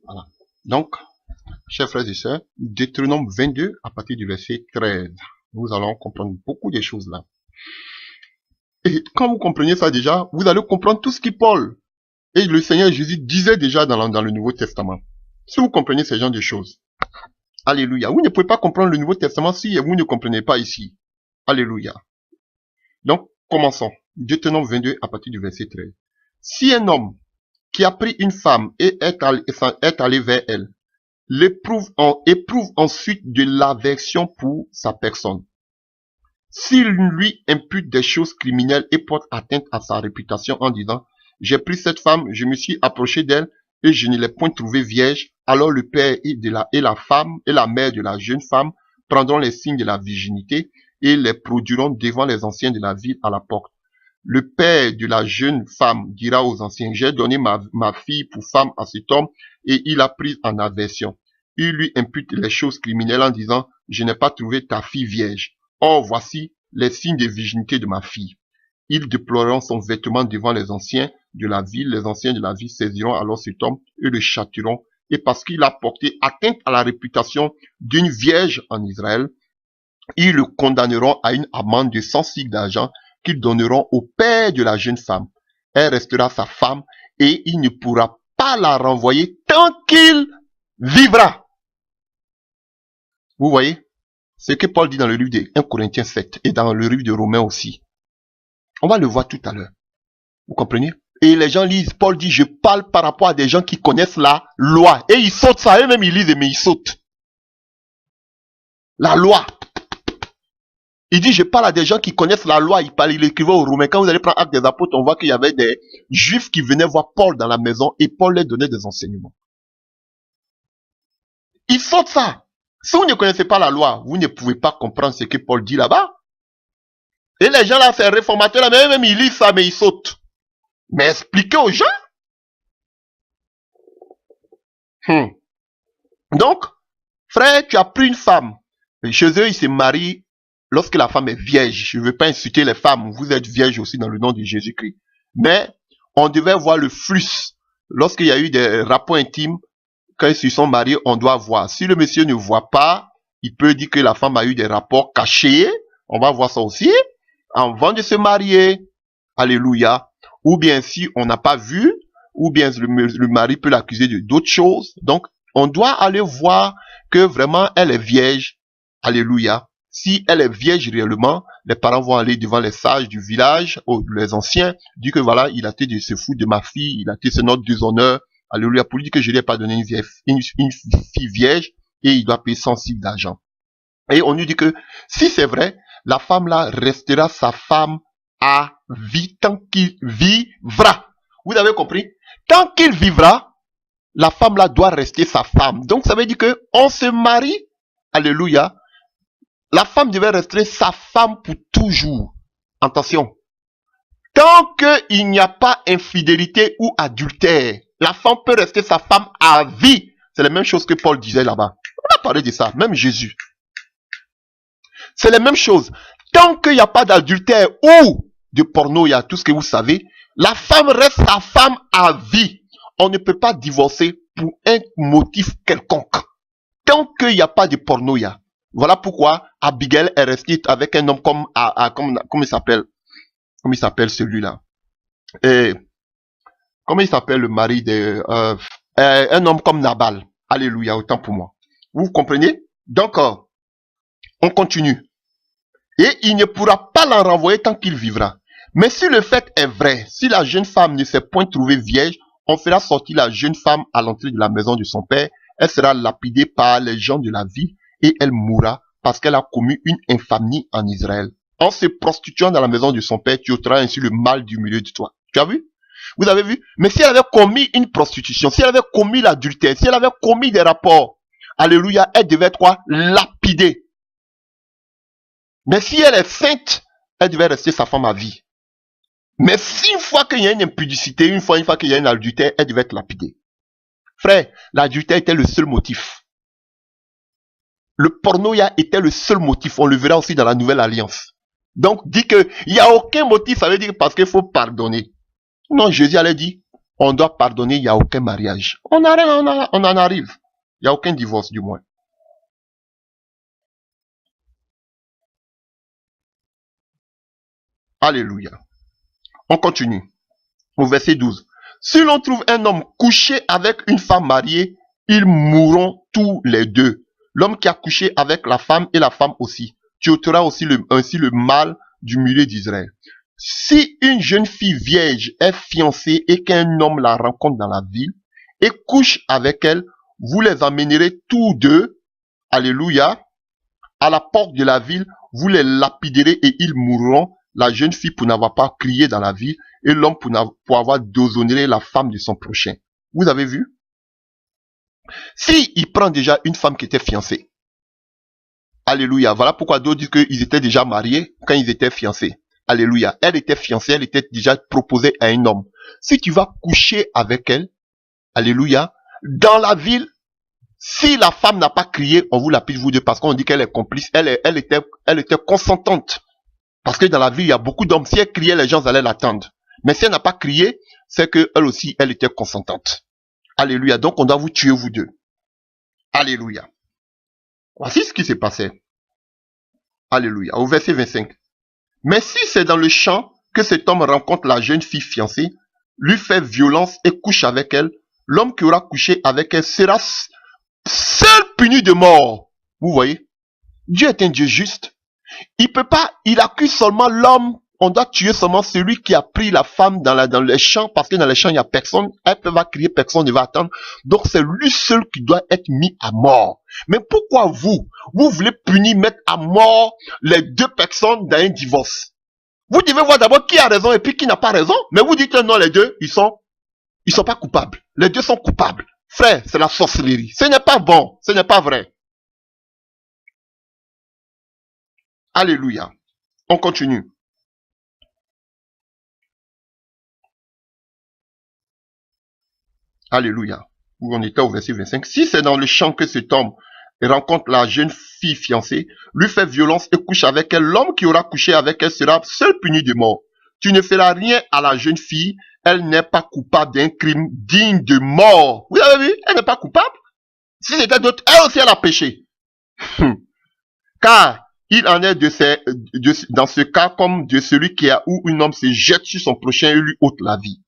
Voilà. Donc, chers frères et sœurs, Deutéronome 22, à partir du verset 13. Nous allons comprendre beaucoup de choses là. Et quand vous comprenez ça déjà, vous allez comprendre tout ce qui Paul et le Seigneur Jésus disait déjà dans le Nouveau Testament. Si vous comprenez ce genre de choses. Alléluia. Vous ne pouvez pas comprendre le Nouveau Testament si vous ne comprenez pas ici. Alléluia. Donc, commençons. Deutéronome 22 à partir du verset 13. Si un homme qui a pris une femme et est allé vers elle, éprouve ensuite de l'aversion pour sa personne, s'il lui impute des choses criminelles et porte atteinte à sa réputation en disant « J'ai pris cette femme, je me suis approché d'elle et je ne l'ai point trouvée vierge », alors le père et la femme et la mère de la jeune femme prendront les signes de la virginité et les produiront devant les anciens de la ville à la porte. Le père de la jeune femme dira aux anciens « J'ai donné ma fille pour femme à cet homme et il a pris en aversion. » Il lui impute les choses criminelles en disant « Je n'ai pas trouvé ta fille vierge. » Or, voici les signes de virginité de ma fille. Ils déploreront son vêtement devant les anciens de la ville. Les anciens de la ville saisiront alors cet homme et le châtieront. Et parce qu'il a porté atteinte à la réputation d'une vierge en Israël, ils le condamneront à une amende de 100 sicles d'argent qu'ils donneront au père de la jeune femme. Elle restera sa femme et il ne pourra pas la renvoyer tant qu'il vivra. Vous voyez? Ce que Paul dit dans le livre de 1 Corinthiens 7 et dans le livre de Romains aussi. On va le voir tout à l'heure. Vous comprenez? Et les gens lisent, Paul dit, je parle par rapport à des gens qui connaissent la loi. Et ils sautent ça, eux-mêmes ils lisent, mais ils sautent. La loi. Il dit, je parle à des gens qui connaissent la loi. Il écrivait aux Romains. Quand vous allez prendre Actes des Apôtres, on voit qu'il y avait des Juifs qui venaient voir Paul dans la maison et Paul leur donnait des enseignements. Ils sautent ça. Si vous ne connaissez pas la loi, vous ne pouvez pas comprendre ce que Paul dit là-bas. Et les gens là, ces réformateurs là, même ils lisent ça, mais ils sautent. Mais expliquez aux gens. Donc, frère, tu as pris une femme. Et chez eux, ils se marient lorsque la femme est vierge. Je ne veux pas insulter les femmes. Vous êtes vierge aussi dans le nom de Jésus-Christ. Mais, on devait voir le flux. Lorsqu'il y a eu des rapports intimes, quand ils se sont mariés, on doit voir. Si le monsieur ne voit pas, il peut dire que la femme a eu des rapports cachés. On va voir ça aussi. Avant de se marier. Alléluia. Ou bien si on n'a pas vu, ou bien le mari peut l'accuser de d'autres choses. Donc, on doit aller voir que vraiment elle est vierge. Alléluia. Si elle est vierge réellement, les parents vont aller devant les sages du village, ou les anciens, dire que voilà, il a été de se foutre de ma fille, il a été ce notre déshonneur. Alléluia, pour dire que je ne lui ai pas donné une fille vierge et il doit payer 100 sicles d'argent. Et on nous dit que si c'est vrai, la femme là restera sa femme à vie tant qu'il vivra. Vous avez compris? Tant qu'il vivra, la femme là doit rester sa femme. Donc ça veut dire que on se marie. Alléluia. La femme devait rester sa femme pour toujours. Attention. Tant qu'il n'y a pas infidélité ou adultère, la femme peut rester sa femme à vie. C'est la même chose que Paul disait là-bas. On a parlé de ça, même Jésus. C'est la même chose. Tant qu'il n'y a pas d'adultère ou de porno, il y a tout ce que vous savez, la femme reste sa femme à vie. On ne peut pas divorcer pour un motif quelconque. Tant qu'il n'y a pas de porno, il y a. Voilà pourquoi Abigail est restée avec un homme comme il s'appelle. Comment il s'appelle celui-là? Comment il s'appelle le mari de... un homme comme Nabal. Alléluia, autant pour moi. Vous comprenez? Donc, on continue. Et il ne pourra pas l'en renvoyer tant qu'il vivra. Mais si le fait est vrai, si la jeune femme ne s'est point trouvée vierge, on fera sortir la jeune femme à l'entrée de la maison de son père. Elle sera lapidée par les gens de la ville et elle mourra parce qu'elle a commis une infamie en Israël. En se prostituant dans la maison de son père, tu ôteras ainsi le mal du milieu de toi. Tu as vu? Vous avez vu? Mais si elle avait commis une prostitution, si elle avait commis l'adultère, si elle avait commis des rapports, alléluia, elle devait être quoi? Lapidée. Mais si elle est sainte, elle devait rester sa femme à vie. Mais si une fois qu'il y a une impudicité, une fois qu'il y a une adultère, elle devait être lapidée. Frère, l'adultère était le seul motif. Le pornoïa était le seul motif. On le verra aussi dans la nouvelle alliance. Donc, dit que il n'y a aucun motif, ça veut dire parce qu'il faut pardonner. Non, Jésus allait dire, on doit pardonner, il n'y a aucun mariage. On en arrive. Il n'y a aucun divorce du moins. Alléluia. On continue. Au verset 12. Si l'on trouve un homme couché avec une femme mariée, ils mourront tous les deux. L'homme qui a couché avec la femme et la femme aussi. Tu ôteras ainsi le mal du milieu d'Israël. Si une jeune fille vierge est fiancée et qu'un homme la rencontre dans la ville et couche avec elle, vous les amènerez tous deux, alléluia, à la porte de la ville, vous les lapiderez et ils mourront, la jeune fille pour n'avoir pas crié dans la ville et l'homme pour avoir déshonoré la femme de son prochain. Vous avez vu? Si il prend déjà une femme qui était fiancée, alléluia, voilà pourquoi d'autres disent qu'ils étaient déjà mariés quand ils étaient fiancés. Alléluia, elle était fiancée, elle était déjà proposée à un homme. Si tu vas coucher avec elle, alléluia, dans la ville, si la femme n'a pas crié, on vous lapide vous deux parce qu'on dit qu'elle est complice, elle était consentante. Parce que dans la ville, il y a beaucoup d'hommes. Si elle criait, les gens allaient l'attendre. Mais si elle n'a pas crié, c'est qu'elle aussi, elle était consentante. Alléluia. Donc, on doit vous tuer vous deux. Alléluia. Voici ce qui s'est passé. Alléluia. Au verset 25. Mais si c'est dans le champ que cet homme rencontre la jeune fille fiancée, lui fait violence et couche avec elle, l'homme qui aura couché avec elle sera seul puni de mort. Vous voyez? Dieu est un Dieu juste. Il accuse seulement l'homme. On doit tuer seulement celui qui a pris la femme dans les champs, parce que dans les champs, il n'y a personne. Elle va crier, personne ne va attendre. Donc, c'est lui seul qui doit être mis à mort. Mais pourquoi vous voulez punir, mettre à mort les deux personnes dans un divorce? Vous devez voir d'abord qui a raison et puis qui n'a pas raison. Mais vous dites que non, les deux, ils sont pas coupables. Les deux sont coupables. Frère, c'est la sorcellerie. Ce n'est pas bon. Ce n'est pas vrai. Alléluia. On continue. Alléluia. Où on était au verset 25. Si c'est dans le champ que cet homme rencontre la jeune fille fiancée, lui fait violence et couche avec elle, l'homme qui aura couché avec elle sera seul puni de mort. Tu ne feras rien à la jeune fille, elle n'est pas coupable d'un crime digne de mort. Vous avez vu? Elle n'est pas coupable. Si c'était d'autres, elle aussi elle a péché. Car il en est dans ce cas comme de celui où un homme se jette sur son prochain et lui ôte la vie.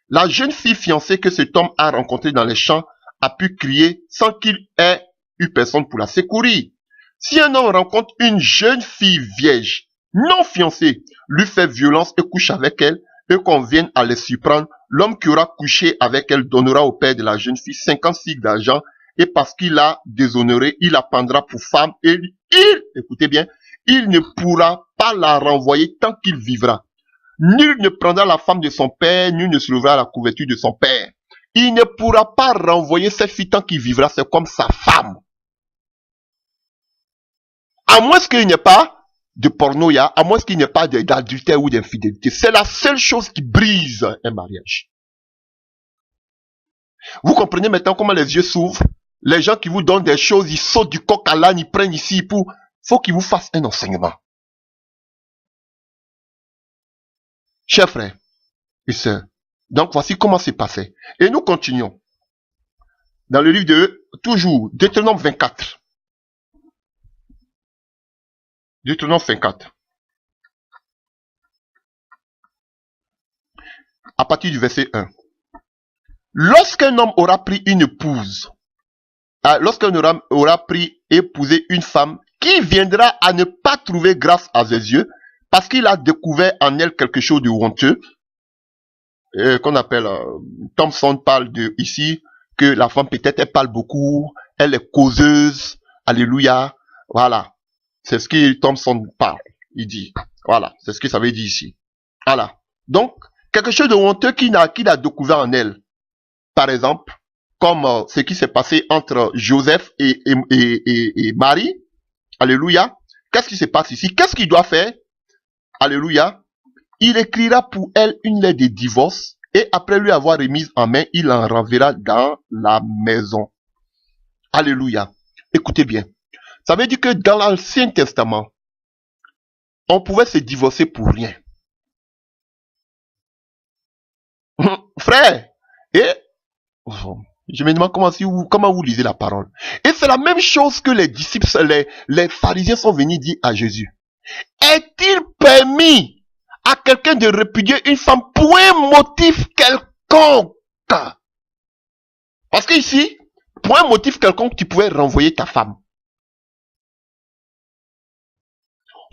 La jeune fille fiancée que cet homme a rencontrée dans les champs a pu crier sans qu'il ait eu personne pour la secourir. Si un homme rencontre une jeune fille vierge, non fiancée, lui fait violence et couche avec elle, et qu'on vienne à les surprendre, l'homme qui aura couché avec elle donnera au père de la jeune fille 50 cycles d'argent, et parce qu'il l'a déshonorée, il la prendra pour femme, et écoutez bien, il ne pourra pas la renvoyer tant qu'il vivra. Nul ne prendra la femme de son père, nul ne se lèvera à la couverture de son père. Il ne pourra pas renvoyer cette fille tant qu'il vivra, c'est comme sa femme. À moins qu'il n'y ait pas de pornoïa, à moins qu'il n'y ait pas d'adultère ou d'infidélité. C'est la seule chose qui brise un mariage. Vous comprenez maintenant comment les yeux s'ouvrent? Les gens qui vous donnent des choses, ils sautent du coq à l'âne, ils prennent ici pour... faut qu'ils vous fassent un enseignement. Chers frères et sœurs, donc voici comment c'est passé. Et nous continuons. Dans le livre de, toujours, Deutéronome 24. Deutéronome 24. À partir du verset 1. Lorsqu'un homme aura pris une épouse, lorsqu'un homme aura pris épouser une femme qui viendra à ne pas trouver grâce à ses yeux, parce qu'il a découvert en elle quelque chose de honteux, qu'on appelle, Thompson parle ici, que la femme peut-être elle parle beaucoup, elle est causeuse, alléluia, voilà. C'est ce que Thompson parle, il dit. Voilà, c'est ce que ça veut dire ici. Voilà. Donc, quelque chose de honteux qu'il a découvert en elle. Par exemple, comme ce qui s'est passé entre Joseph et Marie. Alléluia. Qu'est-ce qui se passe ici? Qu'est-ce qu'il doit faire? Alléluia. Il écrira pour elle une lettre de divorce et après lui avoir remise en main, il en renverra dans la maison. Alléluia. Écoutez bien. Ça veut dire que dans l'Ancien Testament, on pouvait se divorcer pour rien. Frère, Et je me demande comment vous lisez la parole. Et c'est la même chose que les disciples, les pharisiens sont venus dire à Jésus. Est-il permis à quelqu'un de répudier une femme pour un motif quelconque? Parce que ici, pour un motif quelconque, tu pouvais renvoyer ta femme.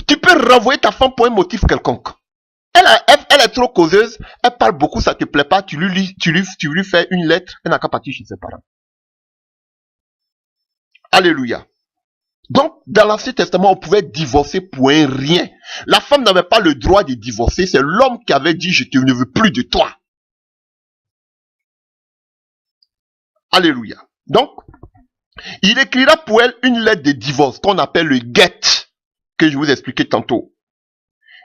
Tu peux renvoyer ta femme pour un motif quelconque. Elle est trop causeuse, elle parle beaucoup, ça te plaît pas, tu lui fais une lettre, elle n'a qu'à partir chez ses parents. Alléluia. Donc, dans l'Ancien Testament, on pouvait divorcer pour un rien. La femme n'avait pas le droit de divorcer, c'est l'homme qui avait dit, je ne veux plus de toi. Alléluia. Donc, il écrira pour elle une lettre de divorce qu'on appelle le get, que je vous expliquais tantôt.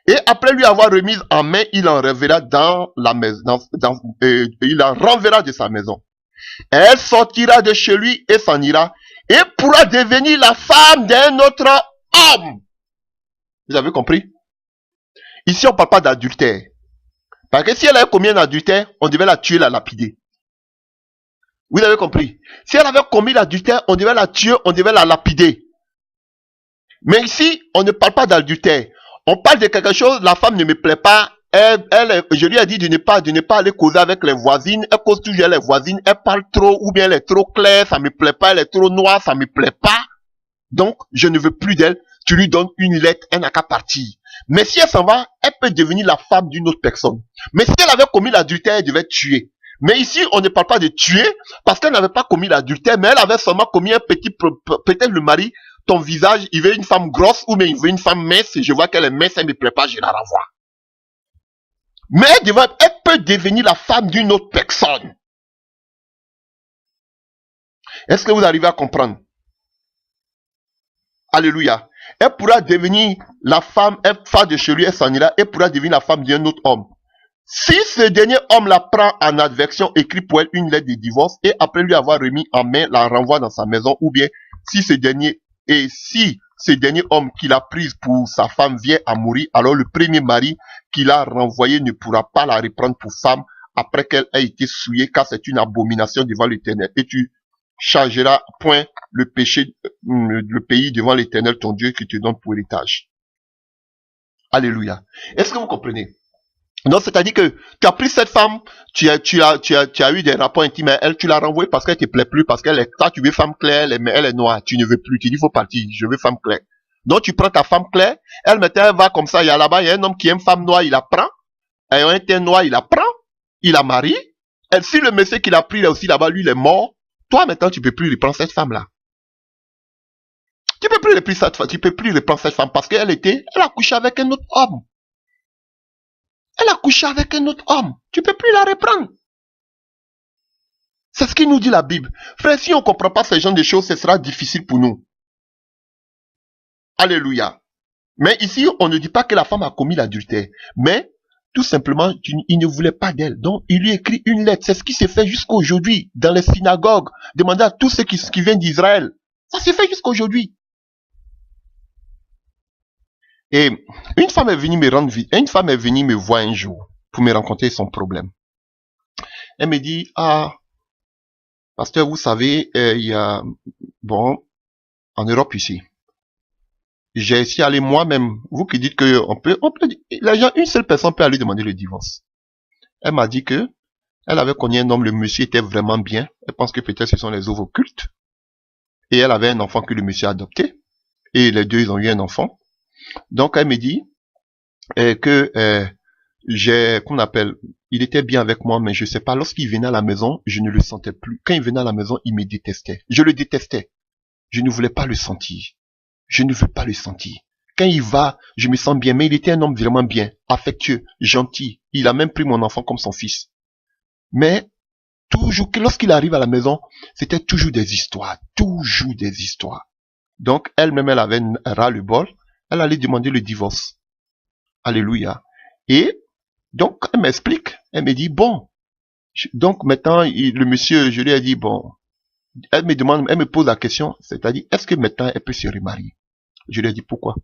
Et après lui avoir remise en main, il en renverra dans la maison, il en renverra de sa maison. Elle sortira de chez lui et s'en ira et pourra devenir la femme d'un autre homme. Vous avez compris? Ici, on ne parle pas d'adultère. Parce que si elle avait commis un adultère, on devait la tuer, la lapider. Vous avez compris? Si elle avait commis l'adultère, on devait la tuer, on devait la lapider. Mais ici, on ne parle pas d'adultère. On parle de quelque chose, la femme ne me plaît pas. Je lui ai dit de ne pas aller causer avec les voisines. Elle cause toujours avec les voisines. Elle parle trop, ou bien elle est trop claire, ça me plaît pas. Elle est trop noire, ça me plaît pas. Donc, je ne veux plus d'elle. Tu lui donnes une lettre, elle n'a qu'à partir. Mais si elle s'en va, elle peut devenir la femme d'une autre personne. Mais si elle avait commis l'adultère, elle devait tuer. Mais ici, on ne parle pas de tuer, parce qu'elle n'avait pas commis l'adultère, mais elle avait seulement commis un peut-être le mari, ton visage, il veut une femme grosse, ou bien il veut une femme mince, je vois qu'elle est mince, elle me plaît pas, je la renvoie. Mais elle peut devenir la femme d'une autre personne. Est-ce que vous arrivez à comprendre? Alléluia. Elle pourra devenir la femme, elle va de chez lui, elle s'en ira, elle pourra devenir la femme d'un autre homme. Si ce dernier homme la prend en advection, écrit pour elle une lettre de divorce, et après lui avoir remis en main, la renvoie dans sa maison, ou bien si ce dernier homme qu'il a prise pour sa femme vient à mourir, alors le premier mari qu'il a renvoyé ne pourra pas la reprendre pour femme après qu'elle ait été souillée, car c'est une abomination devant l'Éternel. Et tu chargeras point le péché, le pays devant l'Éternel ton Dieu qui te donne pour héritage. Alléluia. Est-ce que vous comprenez? Donc, c'est-à-dire que tu as pris cette femme, tu as eu des rapports intimes avec elle, tu l'as renvoyée parce qu'elle te plaît plus, parce qu'elle est, toi, tu veux femme claire, mais elle est noire, tu ne veux plus, tu dis, faut partir, je veux femme claire. Donc, tu prends ta femme claire, elle va comme ça, il y a là-bas, il y a un homme qui aime femme noire, il la prend, et un teint noir, il la prend, il la marie, et si le monsieur qui l'a pris, là aussi, là-bas, lui, il est mort, toi, maintenant, tu peux plus reprendre cette femme-là. Tu peux plus reprendre cette femme parce qu'elle a couché avec un autre homme. Elle a couché avec un autre homme. Tu peux plus la reprendre. C'est ce qu'il nous dit la Bible. Frère, si on ne comprend pas ce genre de choses, ce sera difficile pour nous. Alléluia. Mais ici, on ne dit pas que la femme a commis l'adultère. Mais, tout simplement, il ne voulait pas d'elle. Donc, il lui écrit une lettre. C'est ce qui s'est fait jusqu'à aujourd'hui dans les synagogues. Demandez à tous ceux qui viennent d'Israël. Ça s'est fait jusqu'à aujourd'hui. Et une femme est venue me voir un jour pour me raconter son problème. Elle me dit, pasteur, vous savez, il y a, en Europe ici, j'ai essayé d'aller moi-même. Vous qui dites que une seule personne peut aller demander le divorce. Elle m'a dit que elle avait connu un homme, le monsieur était vraiment bien. Elle pense que peut-être ce sont les œuvres occultes. Et elle avait un enfant que le monsieur a adopté. Et les deux, ils ont eu un enfant. Donc, elle me dit il était bien avec moi, mais je sais pas, lorsqu'il venait à la maison, je ne le sentais plus. Quand il venait à la maison, il me détestait. Je le détestais. Je ne voulais pas le sentir. Je ne veux pas le sentir. Quand il va, je me sens bien, mais il était un homme vraiment bien, affectueux, gentil. Il a même pris mon enfant comme son fils. Mais, toujours, lorsqu'il arrive à la maison, c'était toujours des histoires. Toujours des histoires. Donc, elle-même, elle avait un ras-le-bol. Elle allait demander le divorce. Alléluia. Et donc, elle m'explique. Elle me dit, donc maintenant, le monsieur, je lui ai dit, elle me pose la question, c'est-à-dire, est-ce que maintenant, elle peut se remarier? Je lui ai dit, pourquoi?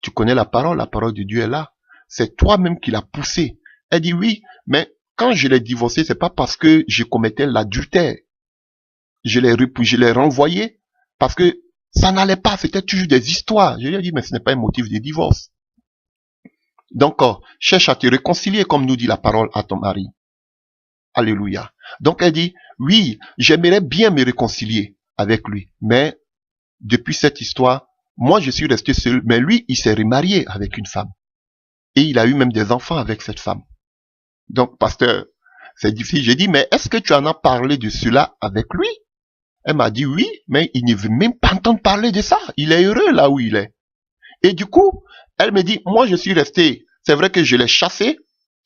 Tu connais la parole de Dieu est là. C'est toi-même qui l'as poussée. Elle dit, oui, mais quand je l'ai divorcé, c'est pas parce que je commettais l'adultère. Je l'ai renvoyé parce que ça n'allait pas, c'était toujours des histoires. Je lui ai dit, mais ce n'est pas un motif de divorce. Donc, cherche à te réconcilier, comme nous dit la parole à ton mari. Alléluia. Donc, elle dit, oui, j'aimerais bien me réconcilier avec lui, mais depuis cette histoire, moi, je suis resté seul, mais lui, il s'est remarié avec une femme. Et il a eu même des enfants avec cette femme. Donc, pasteur, c'est difficile. J'ai dit, mais est-ce que tu en as parlé de cela avec lui? Elle m'a dit oui, mais il ne veut même pas entendre parler de ça. Il est heureux là où il est. Et du coup, elle me dit, moi je suis resté. C'est vrai que je l'ai chassé.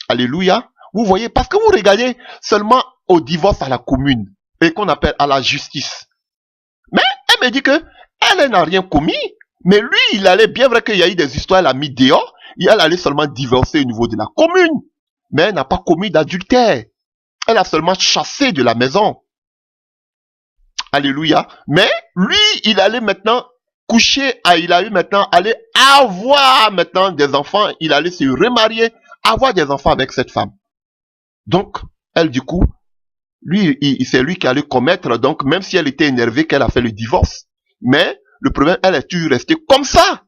Alléluia. Vous voyez, parce que vous regardez seulement au divorce à la commune et qu'on appelle à la justice. Mais elle me dit que elle n'a rien commis. Mais lui, il allait, bien vrai qu'il y a eu des histoires, elle a mis dehors. Et elle allait seulement divorcer au niveau de la commune. Mais elle n'a pas commis d'adultère. Elle a seulement chassé de la maison. Alléluia. Mais lui, il allait maintenant coucher, il a eu maintenant, aller avoir maintenant des enfants. Il allait se remarier, avoir des enfants avec cette femme. Donc, elle, du coup, lui, c'est lui qui allait commettre, donc, même si elle était énervée qu'elle a fait le divorce. Mais, le problème, elle est toujours restée comme ça.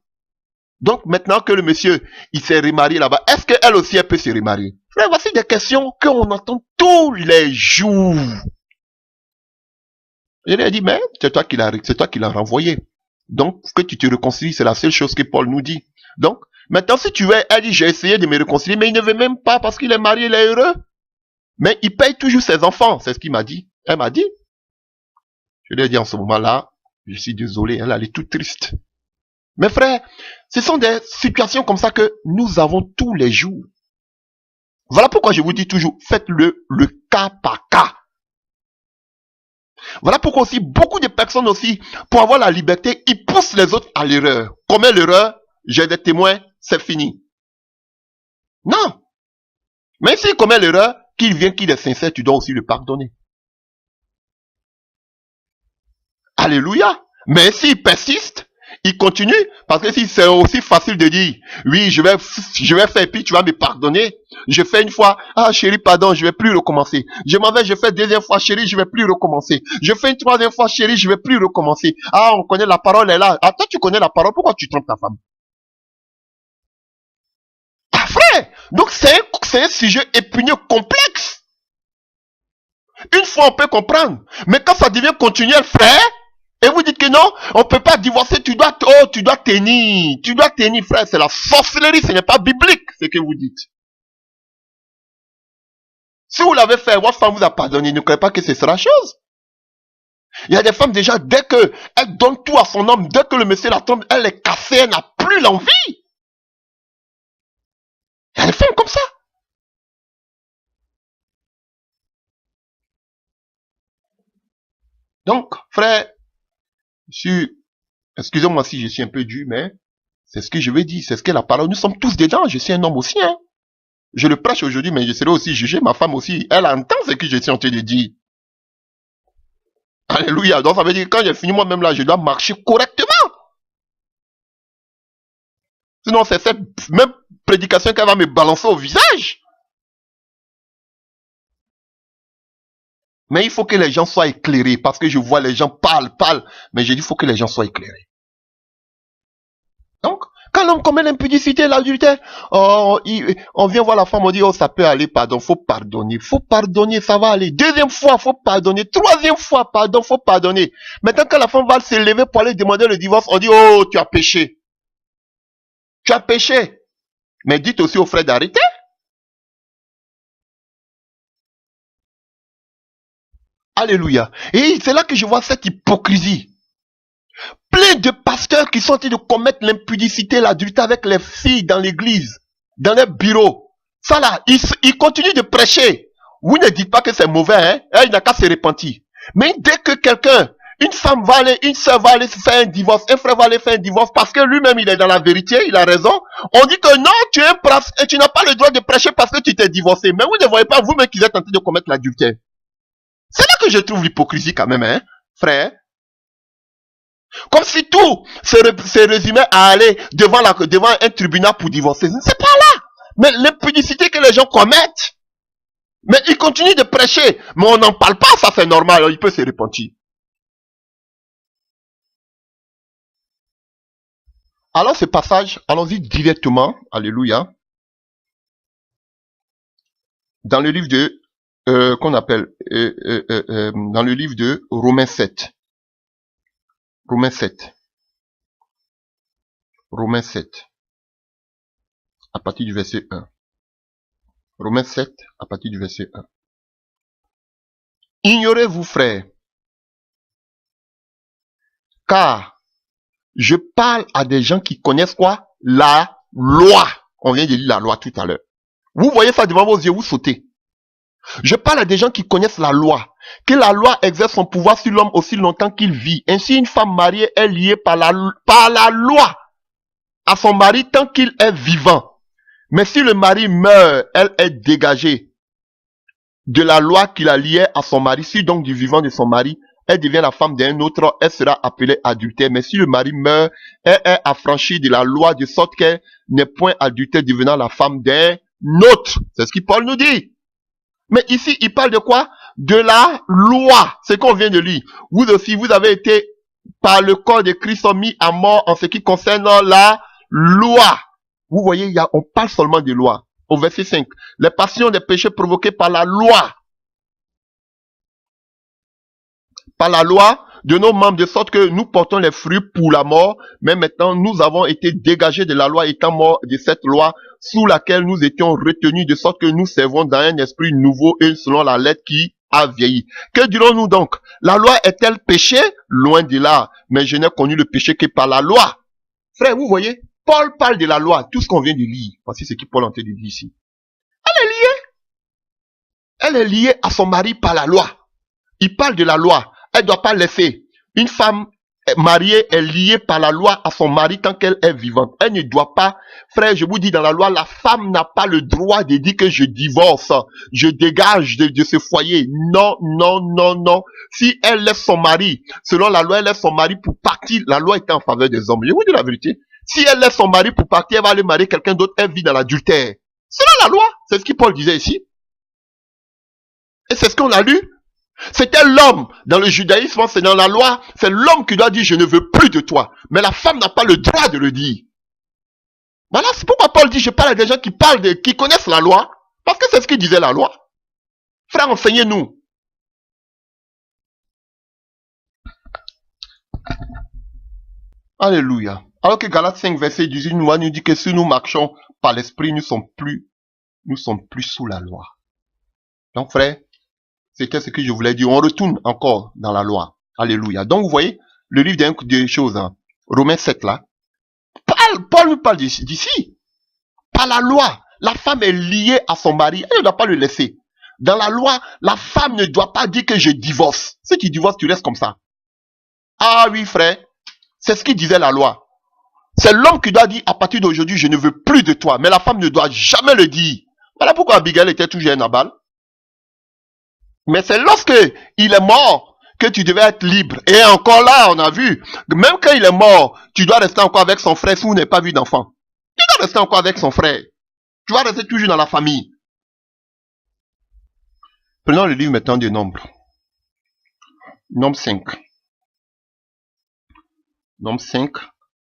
Donc, maintenant que le monsieur, il s'est remarié là-bas, est-ce qu'elle aussi, elle peut se remarier? Frère, voici des questions qu'on entend tous les jours. Il a dit, mais c'est toi qui l'as renvoyé. Donc, que tu te réconcilies, c'est la seule chose que Paul nous dit. Donc, maintenant, si tu veux, elle dit, j'ai essayé de me réconcilier, mais il ne veut même pas parce qu'il est marié, il est heureux. Mais il paye toujours ses enfants, c'est ce qu'il m'a dit. Elle m'a dit. Je lui ai dit en ce moment-là, je suis désolé, elle est toute triste. Mes frères, ce sont des situations comme ça que nous avons tous les jours. Voilà pourquoi je vous dis toujours, faites-le cas par cas. Voilà pourquoi aussi beaucoup de personnes aussi, pour avoir la liberté, ils poussent les autres à l'erreur. Combien l'erreur? J'ai des témoins, c'est fini. Non. Même s'il commet l'erreur, qu'il vient, qu'il est sincère, tu dois aussi le pardonner. Alléluia. Mais s'il persiste, il continue, parce que si c'est aussi facile de dire, oui, je vais faire, puis tu vas me pardonner. Je fais une fois, ah chérie, pardon, je vais plus recommencer. Je m'en vais, je fais deuxième fois, chérie, je vais plus recommencer. Je fais une troisième fois, chérie, je vais plus recommencer. Ah, on connaît la parole, elle est là. Ah, toi, tu connais la parole, pourquoi tu trompes ta femme? Ah, frère! Donc, c'est un sujet épineux, complexe. Une fois, on peut comprendre. Mais quand ça devient continuel, frère, et vous dites que non, on peut pas divorcer, tu dois tenir. Tu dois tenir, frère, c'est la sorcellerie, ce n'est pas biblique, ce que vous dites. Si vous l'avez fait, votre femme vous a pardonné, ne croyez pas que ce sera chose. Il y a des femmes déjà, dès que elle donne tout à son homme, dès que le monsieur la trompe, elle est cassée, elle n'a plus l'envie. Il y a des femmes comme ça. Donc, frère, excusez-moi si je suis un peu dur, mais c'est ce que je veux dire, c'est ce que la parole, nous sommes tous dedans, je suis un homme aussi, hein. Je le prêche aujourd'hui, mais je serai aussi jugé, ma femme aussi, elle entend ce que je suis en train de dire. Alléluia, donc ça veut dire que quand j'ai fini moi-même là, je dois marcher correctement. Sinon, c'est cette même prédication qu'elle va me balancer au visage. Mais il faut que les gens soient éclairés, parce que je vois les gens parlent, mais je dis il faut que les gens soient éclairés. Donc, quand l'homme commet l'impudicité, l'adultère, on vient voir la femme, on dit, oh, ça peut aller, pardon, faut pardonner, ça va aller. Deuxième fois, faut pardonner. Troisième fois, pardon, faut pardonner. Maintenant, quand la femme va se lever pour aller demander le divorce, on dit, oh, tu as péché. Tu as péché. Mais dites aussi aux frères d'arrêter. Alléluia. Et c'est là que je vois cette hypocrisie. Plein de pasteurs qui sont en train de commettre l'impudicité, l'adultère avec les filles dans l'église, dans les bureaux. Ça là, ils continuent de prêcher. Vous ne dites pas que c'est mauvais, hein? Il n'a qu'à se repentir. Mais dès que quelqu'un, une femme va aller, une sœur va aller faire un divorce, un frère va aller faire un divorce parce que lui-même il est dans la vérité, il a raison. On dit que non, tu es un prince et tu n'as pas le droit de prêcher parce que tu t'es divorcé. Mais vous ne voyez pas vous-même qu'ils êtes en train de commettre l'adultère. C'est là que je trouve l'hypocrisie quand même, hein, frère. Comme si tout se résumait à aller devant un tribunal pour divorcer. C'est pas là. Mais l'impudicité que les gens commettent. Mais il continue de prêcher. Mais on n'en parle pas, ça c'est normal, il peut se repentir. Alors ce passage, allons-y directement, alléluia, dans le livre de, qu'on appelle, dans le livre de Romains 7. Romains 7. Romains 7. À partir du verset 1. Romains 7, à partir du verset 1. Ignorez-vous, frères, car je parle à des gens qui connaissent quoi? La loi. On vient de lire la loi tout à l'heure. Vous voyez ça devant vos yeux, vous sautez. Je parle à des gens qui connaissent la loi. Que la loi exerce son pouvoir sur l'homme aussi longtemps qu'il vit. Ainsi, une femme mariée est liée par la loi à son mari tant qu'il est vivant. Mais si le mari meurt, elle est dégagée de la loi qui la liait à son mari. Si donc du vivant de son mari, elle devient la femme d'un autre, elle sera appelée adultère. Mais si le mari meurt, elle est affranchie de la loi de sorte qu'elle n'est point adultère, devenant la femme d'un autre. C'est ce que Paul nous dit. Mais ici, il parle de quoi? De la loi. C'est qu'on vient de lire. Vous aussi, vous avez été par le corps de Christ mis à mort en ce qui concerne la loi. Vous voyez, on parle seulement de loi. Au verset 5. Les passions des péchés provoqués par la loi. Par la loi de nos membres, de sorte que nous portons les fruits pour la mort. Mais maintenant, nous avons été dégagés de la loi, étant morts de cette loi sous laquelle nous étions retenus, de sorte que nous servons dans un esprit nouveau et selon la lettre qui a vieilli. Que dirons-nous donc? La loi est-elle péché? Loin de là. Mais je n'ai connu le péché que par la loi. Frère, vous voyez, Paul parle de la loi, tout ce qu'on vient de lire. Voici ce que Paul est en train de dire ici. Elle est liée. Elle est liée à son mari par la loi. Il parle de la loi. Elle ne doit pas laisser. Une femme mariée est liée par la loi à son mari tant qu'elle est vivante. Elle ne doit pas, frère, je vous dis dans la loi, la femme n'a pas le droit de dire que je divorce, je dégage de ce foyer. Non, non, non, non. Si elle laisse son mari, selon la loi, elle laisse son mari pour partir, la loi était en faveur des hommes. Je vous dis la vérité. Si elle laisse son mari pour partir, elle va aller marier quelqu'un d'autre, elle vit dans l'adultère. Selon la loi, c'est ce que Paul disait ici. Et c'est ce qu'on a lu. C'était l'homme. Dans le judaïsme, c'est dans la loi, c'est l'homme qui doit dire je ne veux plus de toi. Mais la femme n'a pas le droit de le dire. Voilà, c'est pourquoi Paul dit je parle à des gens qui connaissent la loi. Parce que c'est ce qu'il disait la loi. Frère, enseignez-nous. Alléluia. Alors que Galates 5, verset 18 nous dit que si nous marchons par l'esprit, nous sommes plus sous la loi. Donc, frère, c'était ce que je voulais dire. On retourne encore dans la loi. Alléluia. Donc, vous voyez, le livre des choses, hein, Romains 7 là, Paul nous parle d'ici. Par la loi, la femme est liée à son mari. Elle ne doit pas le laisser. Dans la loi, la femme ne doit pas dire que je divorce. Si tu divorces, tu restes comme ça. Ah oui, frère. C'est ce qui disait la loi. C'est l'homme qui doit dire à partir d'aujourd'hui, je ne veux plus de toi. Mais la femme ne doit jamais le dire. Voilà pourquoi Abigail était toujours un Nabal. Mais c'est lorsque il est mort que tu devais être libre. Et encore là, on a vu, même quand il est mort, tu dois rester encore avec son frère si vous n'avez pas vu d'enfant. Tu dois rester encore avec son frère. Tu vas rester toujours dans la famille. Prenons le livre maintenant des Nombres. Nombre 5. Nombre 5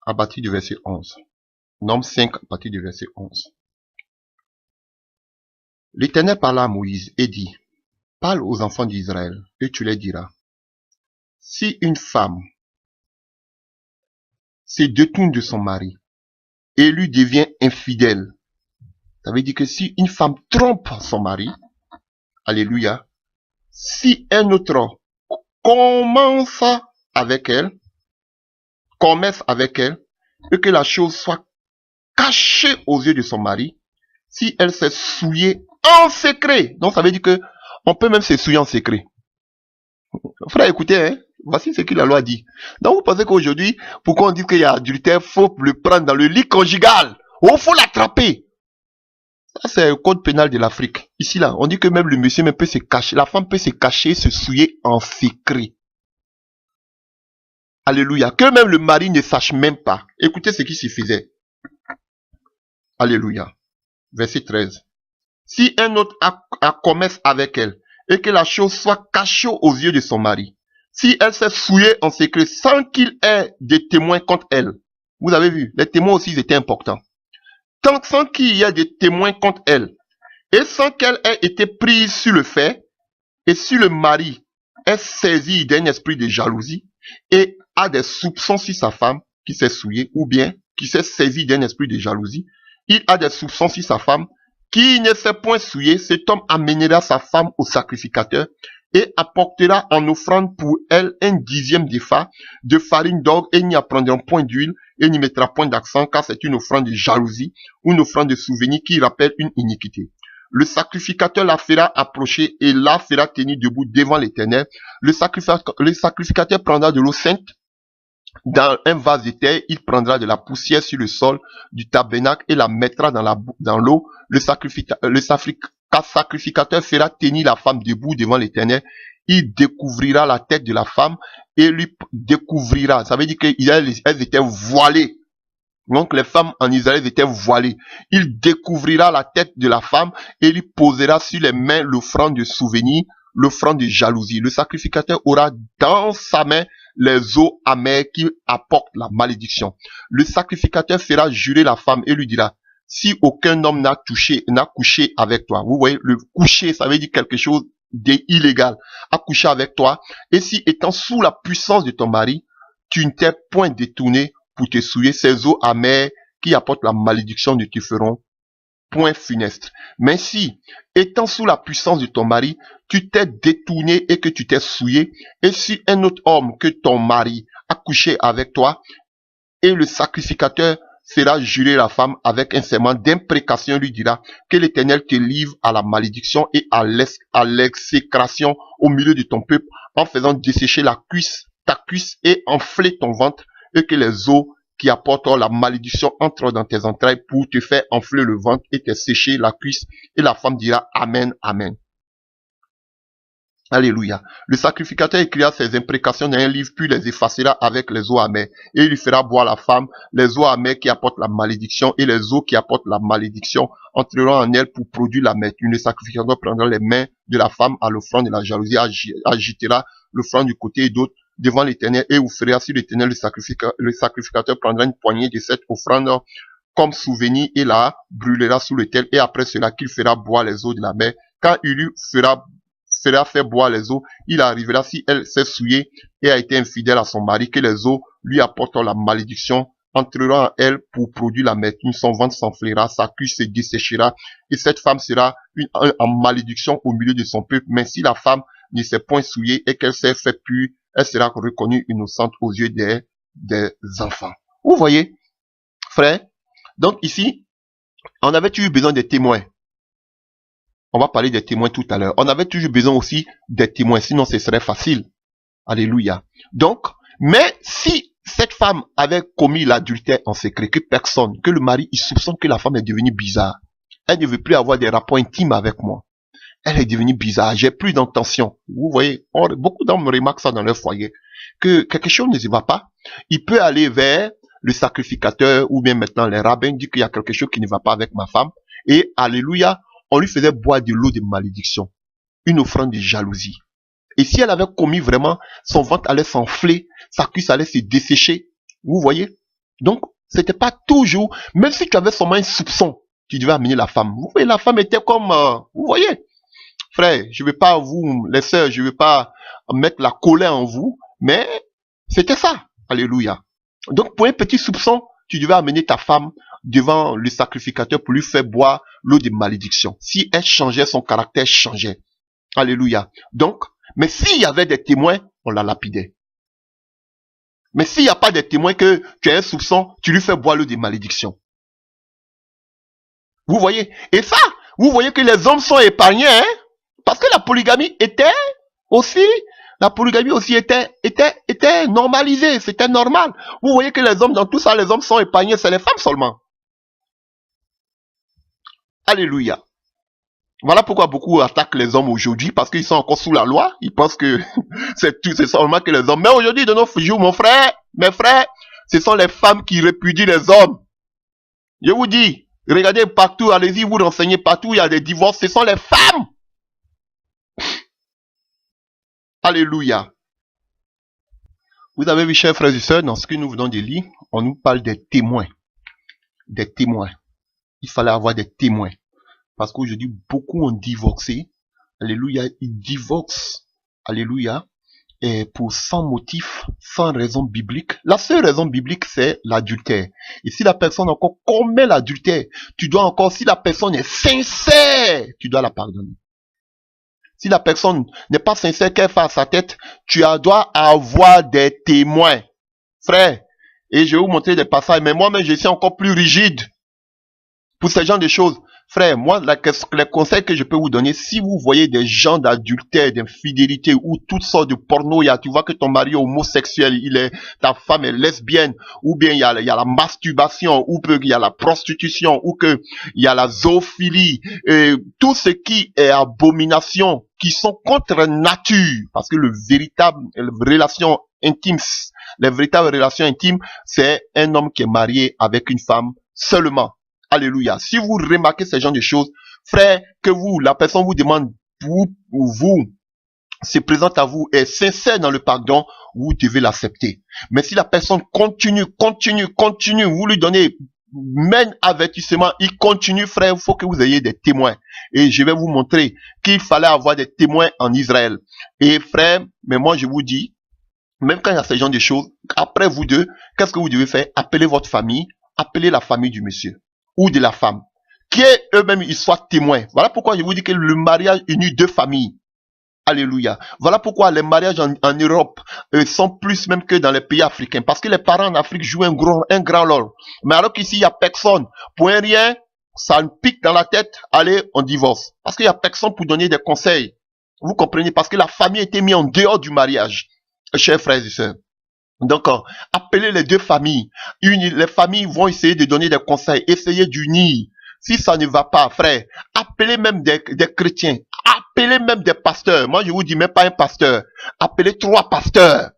à partir du verset 11. Nombre 5 à partir du verset 11. L'Éternel parla à Moïse et dit, parle aux enfants d'Israël et tu les diras. Si une femme se détourne de son mari et lui devient infidèle, ça veut dire que si une femme trompe son mari, alléluia, si un autre commence avec elle, et que la chose soit cachée aux yeux de son mari, si elle s'est souillée en secret, donc ça veut dire que on peut même se souiller en secret. Frère, écoutez, hein, voici ce que la loi dit. Donc vous pensez qu'aujourd'hui, pourquoi on dit qu'il y a adultère, faut le prendre dans le lit conjugal, ou faut l'attraper. Ça c'est le code pénal de l'Afrique. Ici là, on dit que même le monsieur peut se cacher, la femme peut se cacher, se souiller en secret. Alléluia. Que même le mari ne sache même pas. Écoutez ce qui se faisait. Alléluia. Verset 13. si un autre a commerce avec elle, et que la chose soit cachée aux yeux de son mari, si elle s'est souillée en secret sans qu'il ait des témoins contre elle, vous avez vu, les témoins aussi étaient importants, sans qu'il y ait des témoins contre elle, et sans qu'elle ait été prise sur le fait, et si le mari est saisi d'un esprit de jalousie et a des soupçons sur sa femme qui s'est souillée, ou bien qui s'est saisi d'un esprit de jalousie, il a des soupçons sur sa femme qui ne s'est point souillée, cet homme amènera sa femme au sacrificateur et apportera en offrande pour elle un dixième d'épha de farine d'orge et n'y apprendra point d'huile et n'y mettra point d'accent car c'est une offrande de jalousie ou une offrande de souvenir qui rappelle une iniquité. Le sacrificateur la fera approcher et la fera tenir debout devant l'Éternel. Le sacrificateur prendra de l'eau sainte dans un vase de terre, il prendra de la poussière sur le sol du tabernacle et la mettra dans l'eau. Le sacrificateur fera tenir la femme debout devant l'Éternel. Il découvrira la tête de la femme et lui découvrira. Ça veut dire qu'elles étaient voilées. Donc les femmes en Israël étaient voilées. Il découvrira la tête de la femme et lui posera sur les mains l'offrande de souvenir, l'offrande de jalousie. Le sacrificateur aura dans sa main les eaux amères qui apportent la malédiction. Le sacrificateur fera jurer la femme et lui dira, si aucun homme n'a couché avec toi. Vous voyez, le coucher, ça veut dire quelque chose d'illégal. A couché avec toi. Et si étant sous la puissance de ton mari, tu ne t'es point détourné pour te souiller, ces eaux amères qui apportent la malédiction ne te feront point funeste. Mais si, étant sous la puissance de ton mari, tu t'es détourné et que tu t'es souillé, et si un autre homme que ton mari a couché avec toi, et le sacrificateur fera jurer la femme avec un serment d'imprécation, lui dira que l'Éternel te livre à la malédiction et à l'exécration au milieu de ton peuple, en faisant dessécher ta cuisse et enfler ton ventre, et que les eaux qui apportent la malédiction entrent dans tes entrailles pour te faire enfler le ventre et te sécher la cuisse. Et la femme dira Amen, Amen. Alléluia. Le sacrificateur écrira ses imprécations dans un livre, puis les effacera avec les eaux amères. Et il lui fera boire la femme les eaux amères qui apportent la malédiction, et les eaux qui apportent la malédiction entreront en elle pour produire l'amertume. Le sacrificateur prendra les mains de la femme à l'offrande de la jalousie, agitera l'offrande du côté et d'autre devant l'Éternel, et vous ferez sur l'Éternel. Le sacrificateur prendra une poignée de cette offrande comme souvenir et la brûlera sous l'autel, et après cela qu'il fera boire les eaux de la mer. Quand il lui fera faire boire les eaux, il arrivera, si elle s'est souillée et a été infidèle à son mari, que les eaux lui apportent la malédiction, entrera en elle pour produire l'amertume, son ventre s'enflera, sa cuisse se desséchera, et cette femme sera en malédiction au milieu de son peuple. Mais si la femme ne s'est point souillée et qu'elle s'est fait pure, elle sera reconnue innocente aux yeux des enfants. Vous voyez, frère? Donc ici, on avait toujours besoin des témoins. On va parler des témoins tout à l'heure. On avait toujours besoin aussi des témoins, sinon ce serait facile. Alléluia. Donc, mais si cette femme avait commis l'adultère en secret, que le mari, il soupçonne que la femme est devenue bizarre. Elle ne veut plus avoir des rapports intimes avec moi. Elle est devenue bizarre, j'ai plus d'intention. Vous voyez, beaucoup d'hommes remarquent ça dans leur foyer, que quelque chose ne se va pas. Il peut aller vers le sacrificateur ou bien maintenant les rabbins, dire qu'il y a quelque chose qui ne va pas avec ma femme. Et alléluia, on lui faisait boire de l'eau de malédiction, une offrande de jalousie. Et si elle avait commis vraiment, son ventre allait s'enfler, sa cuisse allait se dessécher. Vous voyez? Donc, c'était pas toujours, même si tu avais seulement un soupçon, tu devais amener la femme. Vous voyez, la femme était comme, vous voyez? Frère, je vais pas vous, les sœurs, je vais pas mettre la colère en vous, mais c'était ça. Alléluia. Donc, pour un petit soupçon, tu devais amener ta femme devant le sacrificateur pour lui faire boire l'eau de malédiction. Si elle changeait, son caractère changeait. Alléluia. Donc, mais s'il y avait des témoins, on la lapidait. Mais s'il n'y a pas de témoins que tu as un soupçon, tu lui fais boire l'eau de malédiction. Vous voyez? Et ça, vous voyez que les hommes sont épargnés, hein? Parce que la polygamie aussi était normalisée, c'était normal. Vous voyez que les hommes, dans tout ça, les hommes sont épargnés, c'est les femmes seulement. Alléluia. Voilà pourquoi beaucoup attaquent les hommes aujourd'hui, parce qu'ils sont encore sous la loi. Ils pensent que c'est seulement que les hommes. Mais aujourd'hui, de nos jours, mes frères, ce sont les femmes qui répudient les hommes. Je vous dis, Regardez partout, allez-y, vous renseignez partout, il y a des divorces, ce sont les femmes. Alléluia. Vous avez vu, chers frères et sœurs, dans ce que nous venons de lire, on nous parle des témoins. Des témoins. Il fallait avoir des témoins. Parce qu'aujourd'hui, beaucoup ont divorcé. Alléluia. Ils divorcent. Alléluia. Et pour sans motif, sans raison biblique. La seule raison biblique, c'est l'adultère. Et si la personne encore commet l'adultère, tu dois encore, si la personne est sincère, tu dois la pardonner. Si la personne n'est pas sincère, qu'elle fasse sa tête, tu dois avoir des témoins. Frère, et je vais vous montrer des passages, mais moi-même, je suis encore plus rigide pour ce genre de choses. Frère, moi, les conseils que je peux vous donner, si vous voyez des gens d'adultère, d'infidélité ou toutes sortes de porno, tu vois que ton mari est homosexuel, ta femme est lesbienne, ou bien il y a la masturbation, ou il y a la prostitution, ou que il y a la zoophilie, tout ce qui est abomination, qui sont contre nature, parce que les véritables relations intimes, c'est un homme qui est marié avec une femme seulement. Alléluia. Si vous remarquez ce genre de choses, frère, que la personne vous demande, vous se présente à vous, est sincère dans le pardon, vous devez l'accepter. Mais si la personne continue, vous lui donnez même avertissement, il continue, frère, il faut que vous ayez des témoins. Et je vais vous montrer qu'il fallait avoir des témoins en Israël. Et frère, mais moi je vous dis, même quand il y a ce genre de choses, après vous deux, qu'est-ce que vous devez faire? Appelez votre famille, appelez la famille du monsieur ou de la femme, qui eux-mêmes ils soient témoins. Voilà pourquoi je vous dis que le mariage unit deux familles. Alléluia. Voilà pourquoi les mariages en Europe sont plus même que dans les pays africains. Parce que les parents en Afrique jouent un grand rôle. Mais alors qu'ici, il n'y a personne. Pour un rien, ça me pique dans la tête. Allez, on divorce. Parce qu'il n'y a personne pour donner des conseils. Vous comprenez? Parce que la famille a été mise en dehors du mariage. Chers frères et sœurs. Donc, appelez les deux familles. Les familles vont essayer de donner des conseils. Essayez d'unir. Si ça ne va pas, frère, appelez même des chrétiens. Appelez même des pasteurs. Moi, je vous dis même pas un pasteur. Appelez 3 pasteurs.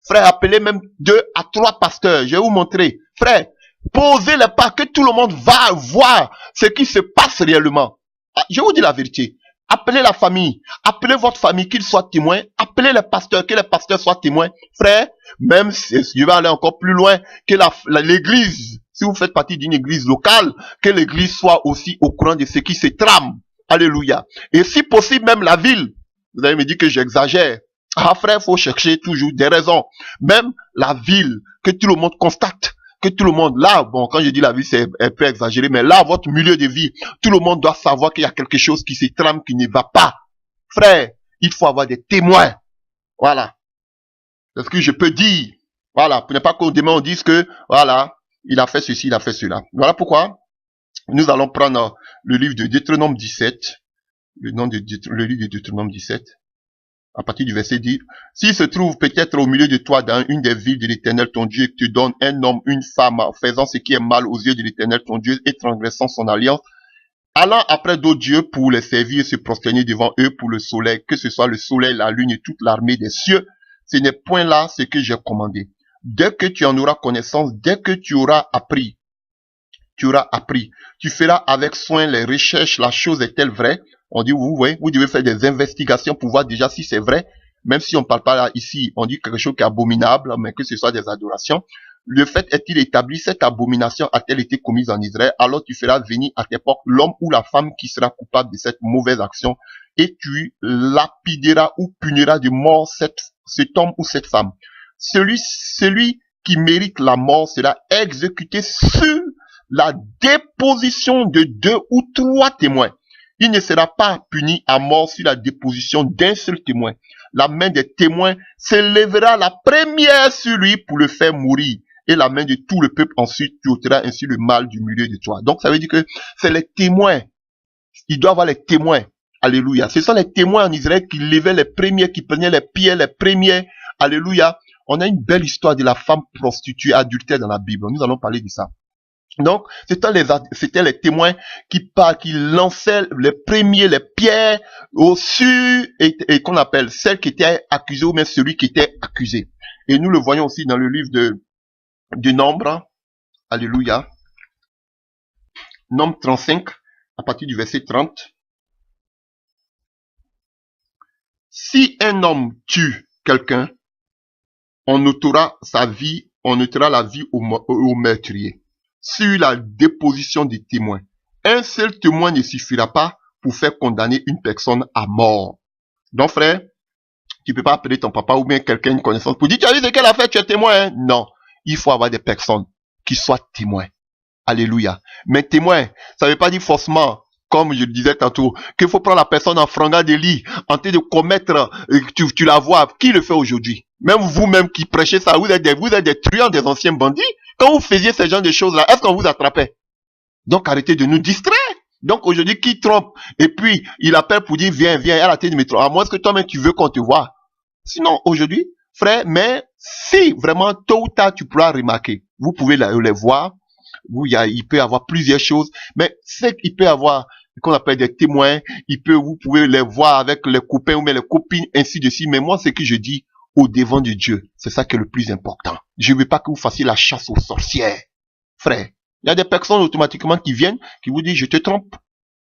Frère, appelez même 2 à 3 pasteurs. Je vais vous montrer. Frère, posez les pas que tout le monde va voir ce qui se passe réellement. Je vous dis la vérité. Appelez la famille. Appelez votre famille, qu'ils soient témoins. Appelez les pasteurs, que les pasteurs soient témoins. Frère, même si je vais aller encore plus loin, que l'église, si vous faites partie d'une église locale, que l'église soit aussi au courant de ce qui se trame. Alléluia. Et si possible, même la ville. Vous allez me dire que j'exagère. Ah frère, il faut chercher toujours des raisons. Même la ville, que tout le monde constate. Que tout le monde, là, bon, quand je dis la vie, c'est un peu exagéré, mais là, votre milieu de vie, tout le monde doit savoir qu'il y a quelque chose qui se trame, qui ne va pas. Frère, il faut avoir des témoins. Voilà. C'est ce que je peux dire. Voilà. Pour ne pas qu'au demain on dise que, voilà, il a fait ceci, il a fait cela. Voilà pourquoi nous allons prendre le livre de Deutéronome 17, le livre de Deutéronome 17, à partir du verset 10. S'il se trouve peut-être au milieu de toi dans une des villes de l'Éternel ton Dieu, que te donne un homme, une femme, faisant ce qui est mal aux yeux de l'Éternel ton Dieu et transgressant son alliance, allant après d'autres dieux pour les servir et se prosterner devant eux pour le soleil, que ce soit le soleil, la lune et toute l'armée des cieux, ce n'est point là ce que j'ai commandé. Dès que tu en auras connaissance, dès que tu auras appris, tu feras avec soin les recherches, la chose est-elle vraie? On dit, vous voyez, vous devez faire des investigations pour voir déjà si c'est vrai, même si on ne parle pas là, ici, on dit quelque chose qui est abominable, mais que ce soit des adorations. Le fait est-il établi, cette abomination a-t-elle été commise en Israël? Alors tu feras venir à l'époque l'homme ou la femme qui sera coupable de cette mauvaise action, et tu lapideras ou puniras de mort cet homme ou cette femme. Celui qui mérite la mort sera exécuté sur la déposition de 2 ou 3 témoins. Il ne sera pas puni à mort sur la déposition d'un seul témoin. La main des témoins s'élèvera la première sur lui pour le faire mourir. Et la main de tout le peuple ensuite, tu ôteras ainsi le mal du milieu de toi. Donc ça veut dire que c'est les témoins. Il doit y avoir les témoins. Alléluia. Ce sont les témoins en Israël qui levaient les premiers, qui prenaient les pierres, les premiers. Alléluia. On a une belle histoire de la femme prostituée adultère dans la Bible. Nous allons parler de ça. Donc, c'était les témoins qui lançaient les premiers, les pierres au-dessus, et qu'on appelle celle qui était accusée ou même celui qui était accusé. Et nous le voyons aussi dans le livre de Nombre. Alléluia. Nombre 35, à partir du verset 30. Si un homme tue quelqu'un, on notera sa vie, on notera la vie au meurtrier. Sur la déposition des témoins. Un seul témoin ne suffira pas pour faire condamner une personne à mort. Donc frère, tu peux pas appeler ton papa ou bien quelqu'un, une connaissance, pour dire, tu as vu ce qu'elle a fait, tu es témoin, hein? Non. Il faut avoir des personnes qui soient témoins. Alléluia. Mais témoin, ça veut pas dire forcément, comme je le disais tantôt, qu'il faut prendre la personne en frangant des lits, en train de commettre, tu la vois, qui le fait aujourd'hui? Même vous-même qui prêchez ça, vous êtes des truands, des anciens bandits. Quand vous faisiez ce genre de choses-là, est-ce qu'on vous attrapait? Donc arrêtez de nous distraire. Donc aujourd'hui, qui trompe, et puis il appelle pour dire, viens, elle a été de métro, à moins que toi-même tu veux qu'on te voit. Sinon, aujourd'hui, frère, mais si vraiment tôt ou tard tu pourras remarquer, vous pouvez les voir, il peut y avoir plusieurs choses, mais c'est qu'il peut y avoir ce qu'on appelle des témoins, vous pouvez les voir avec les copains ou les copines, ainsi de suite. Mais moi, ce que je dis au devant de Dieu, c'est ça qui est le plus important. Je ne veux pas que vous fassiez la chasse aux sorcières. Frère, il y a des personnes automatiquement qui viennent, qui vous disent, je te trompe.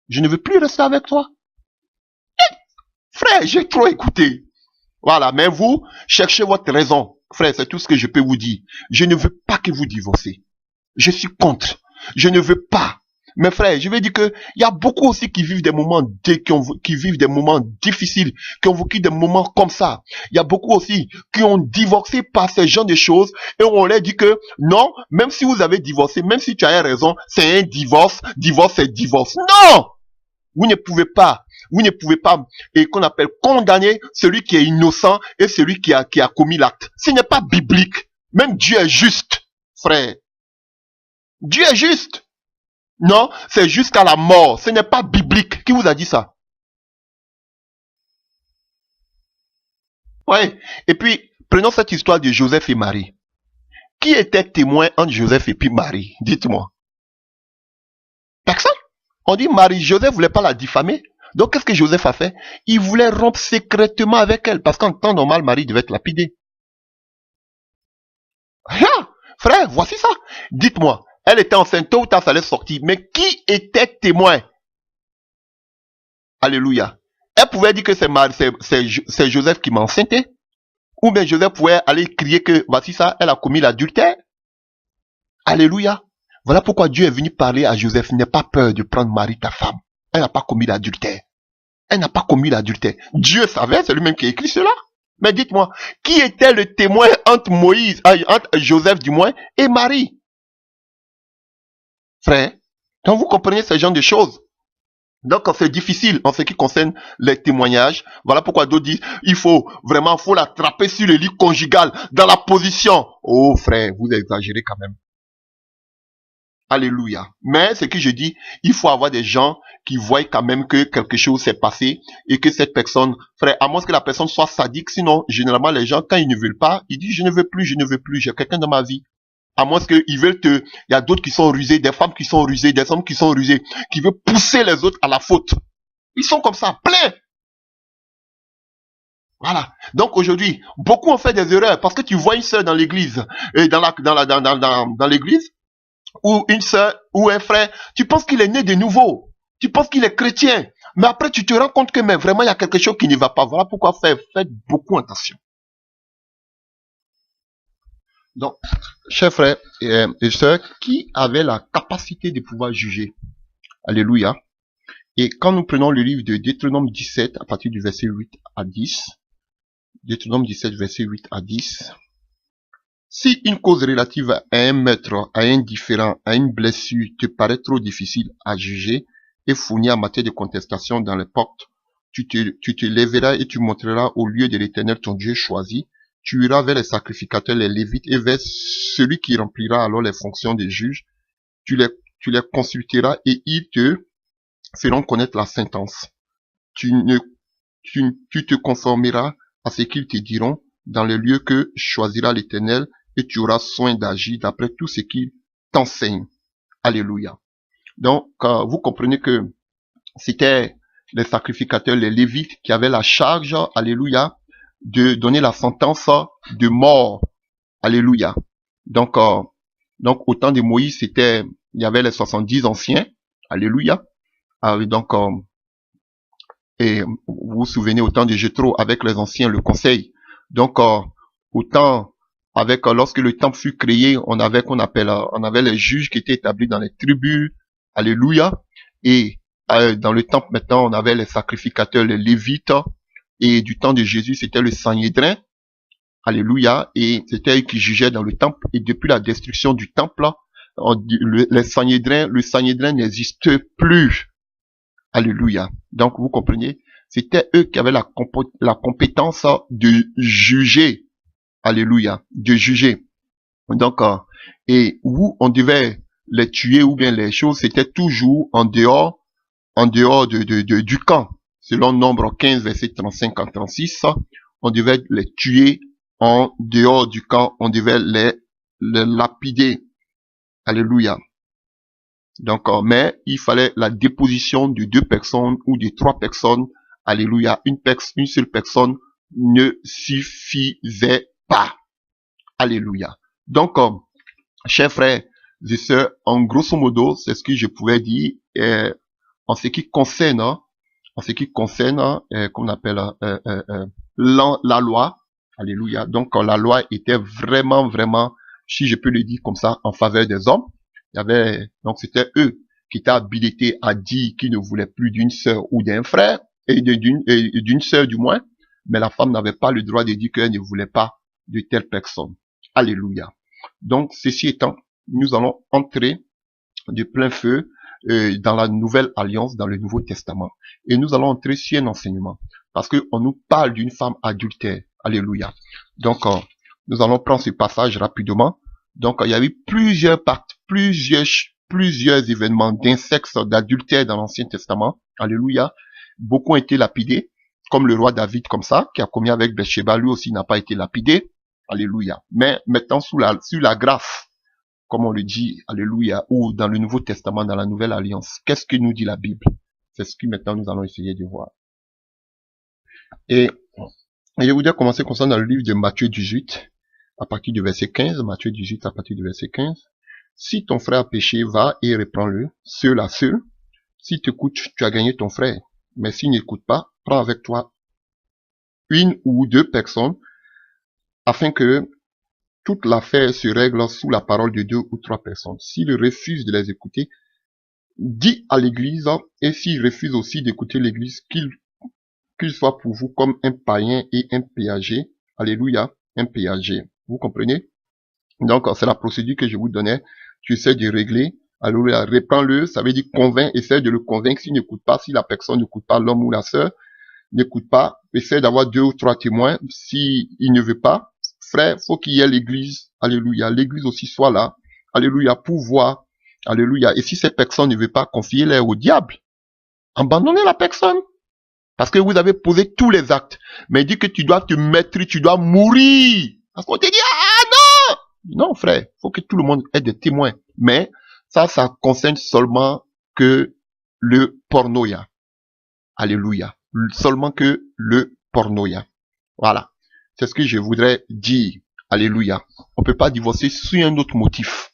Je ne veux plus rester avec toi. Frère, j'ai trop écouté. Voilà, mais vous, cherchez votre raison. Frère, c'est tout ce que je peux vous dire. Je ne veux pas que vous divorcez. Je suis contre. Je ne veux pas. Mais frère, je veux dire que il y a beaucoup aussi qui vivent des moments qui vivent des moments difficiles, qui ont vécu des moments comme ça. Il y a beaucoup aussi qui ont divorcé par ce genre de choses et on leur dit que non, même si vous avez divorcé, même si tu as raison, c'est un divorce, c'est divorce. Non! Vous ne pouvez pas, et qu'on appelle condamner celui qui est innocent et celui qui a commis l'acte. Ce n'est pas biblique. Même Dieu est juste, frère. Dieu est juste. Non, c'est jusqu'à la mort. Ce n'est pas biblique. Qui vous a dit ça? Ouais. Et puis, prenons cette histoire de Joseph et Marie. Qui était témoin entre Joseph et puis Marie? Dites-moi. Personne. On dit Joseph voulait pas la diffamer. Donc, qu'est-ce que Joseph a fait? Il voulait rompre secrètement avec elle. Parce qu'en temps normal, Marie devait être lapidée. Rien. Frère, voici ça. Dites-moi. Elle était enceinte, tôt ou tard, ça allait sortir. Mais qui était témoin? Alléluia. Elle pouvait dire que c'est Joseph qui m'a enceinté. Ou bien Joseph pouvait aller crier que, voici ça, elle a commis l'adultère. Alléluia. Voilà pourquoi Dieu est venu parler à Joseph. N'aie pas peur de prendre Marie, ta femme. Elle n'a pas commis l'adultère. Elle n'a pas commis l'adultère. Dieu savait, c'est lui-même qui a écrit cela. Mais dites-moi, qui était le témoin entre entre Joseph du moins, et Marie? Frère, quand vous comprenez ce genre de choses, donc c'est difficile en ce qui concerne les témoignages. Voilà pourquoi d'autres disent, faut l'attraper sur le lit conjugal, dans la position. Oh frère, vous exagérez quand même. Alléluia. Mais ce que je dis, il faut avoir des gens qui voient quand même que quelque chose s'est passé et que cette personne, frère, à moins que la personne soit sadique, sinon, généralement, les gens, quand ils ne veulent pas, ils disent, je ne veux plus, j'ai quelqu'un dans ma vie. À moins qu'ils veulent il y a d'autres qui sont rusés, des femmes qui sont rusées, des hommes qui sont rusés, qui veulent pousser les autres à la faute. Ils sont comme ça, plein. Voilà. Donc aujourd'hui, beaucoup ont fait des erreurs parce que tu vois une sœur dans l'église, et dans l'église, ou une sœur, ou un frère, tu penses qu'il est né de nouveau. Tu penses qu'il est chrétien. Mais après, tu te rends compte que, mais vraiment, il y a quelque chose qui ne va pas. Voilà pourquoi faites beaucoup attention. Donc, chers frères et sœurs, qui avaient la capacité de pouvoir juger? Alléluia. Et quand nous prenons le livre de Deutéronome 17, à partir du verset 8 à 10, Deutéronome 17, verset 8 à 10, si une cause relative à un meurtre, à un différend, à une blessure te paraît trop difficile à juger et fournir en matière de contestation dans les portes, tu te lèveras et tu monteras au lieu de l'Éternel ton Dieu choisi. Tu iras vers les sacrificateurs, les lévites, et vers celui qui remplira alors les fonctions des juges. Tu les consulteras et ils te feront connaître la sentence. Tu te conformeras à ce qu'ils te diront dans le lieu que choisira l'Éternel et tu auras soin d'agir d'après tout ce qu'il t'enseigne. Alléluia. Donc, vous comprenez que c'était les sacrificateurs, les lévites qui avaient la charge, alléluia, de donner la sentence de mort. Alléluia. Donc au temps de Moïse, il y avait les 70 anciens Alléluia. Donc, et vous vous souvenez au temps de Jéthro avec les anciens, le conseil. Donc, autant avec lorsque le temple fut créé, on avait on avait les juges qui étaient établis dans les tribus. Alléluia. Et dans le temple maintenant, on avait les sacrificateurs, les lévites. Et du temps de Jésus, c'était le Sanhédrin. Alléluia. Et c'était eux qui jugeaient dans le temple. Et depuis la destruction du temple, le Sanhédrin n'existe plus. Alléluia. Donc, vous comprenez, c'était eux qui avaient la compétence de juger. Alléluia. De juger. Donc, et où on devait les tuer ou bien les choses, c'était toujours en dehors du camp. Selon Nombre 15, verset 35 à 36, on devait les tuer en dehors du camp, on devait les lapider. Alléluia. Donc, mais il fallait la déposition de 2 personnes ou de 3 personnes. Alléluia. Une seule personne ne suffisait pas. Alléluia. Donc, chers frères et sœurs, en grosso modo, c'est ce que je pouvais dire en ce qui concerne, qu'on appelle la loi. Alléluia. Donc, la loi était vraiment, si je peux le dire comme ça, en faveur des hommes. Donc c'était eux qui étaient habilités à dire qu'ils ne voulaient plus d'une sœur ou d'un frère, et d'une sœur du moins, mais la femme n'avait pas le droit de dire qu'elle ne voulait pas de telle personne. Alléluia. Donc, ceci étant, nous allons entrer de plein feu dans la nouvelle alliance, dans le Nouveau Testament. Et nous allons entrer sur un enseignement, parce qu'on nous parle d'une femme adultère. Alléluia. Donc, nous allons prendre ce passage rapidement. Donc, il y avait plusieurs événements d'inceste, d'adultère dans l'Ancien Testament. Alléluia. Beaucoup ont été lapidés, comme le roi David, comme ça, qui a commis avec Bathsheba, lui aussi n'a pas été lapidé. Alléluia. Mais maintenant, sur la grâce, comme on le dit, alléluia, ou dans le Nouveau Testament, dans la Nouvelle Alliance, qu'est-ce que nous dit la Bible? C'est ce que maintenant nous allons essayer de voir. Et je voudrais commencer comme ça dans le livre de Matthieu 18, à partir du verset 15, Matthieu 18 à partir du verset 15. Si ton frère a péché, va et reprends-le, seul à seul. S'il t'écoute, tu as gagné ton frère. Mais s'il n'écoute pas, prends avec toi 1 ou 2 personnes, afin que toute l'affaire se règle sous la parole de 2 ou 3 personnes. S'il refuse de les écouter, dis à l'église, et s'il refuse aussi d'écouter l'église, qu'il soit pour vous comme un païen et un péager. Alléluia, un péager. Vous comprenez? Donc, c'est la procédure que je vous donnais. Tu essaies de régler. Alléluia, reprends-le. Ça veut dire convainc, essaie de le convaincre. S'il n'écoute pas, si la personne n'écoute pas, l'homme ou la sœur n'écoute pas, essaie d'avoir 2 ou 3 témoins. S'il ne veut pas, frère, faut qu'il y ait l'église. Alléluia, l'église aussi soit là. Alléluia, pour voir. Alléluia. Et si cette personne ne veut pas, confier-les au diable. Abandonnez la personne. Parce que vous avez posé tous les actes. Mais il dit que tu dois te mettre, tu dois mourir. Parce qu'on te dit, ah non! Non, frère, faut que tout le monde ait des témoins. Mais ça concerne seulement que le pornoïa. Alléluia. Seulement que le pornoïa. Voilà. C'est ce que je voudrais dire. Alléluia. On peut pas divorcer sur un autre motif.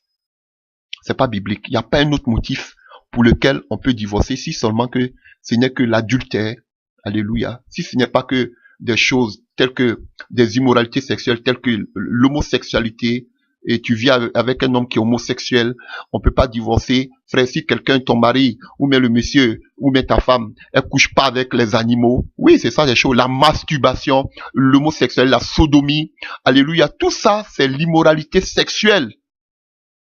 C'est pas biblique. Il n'y a pas un autre motif pour lequel on peut divorcer si seulement que ce n'est que l'adultère. Alléluia. Si ce n'est pas que des choses telles que des immoralités sexuelles, telles que l'homosexualité, et tu vis avec un homme qui est homosexuel, on peut pas divorcer. Frère, si quelqu'un, ton mari, ou même le monsieur, ou même ta femme, elle couche pas avec les animaux. Oui, c'est ça les choses. La masturbation, l'homosexuel, la sodomie. Alléluia. Tout ça, c'est l'immoralité sexuelle.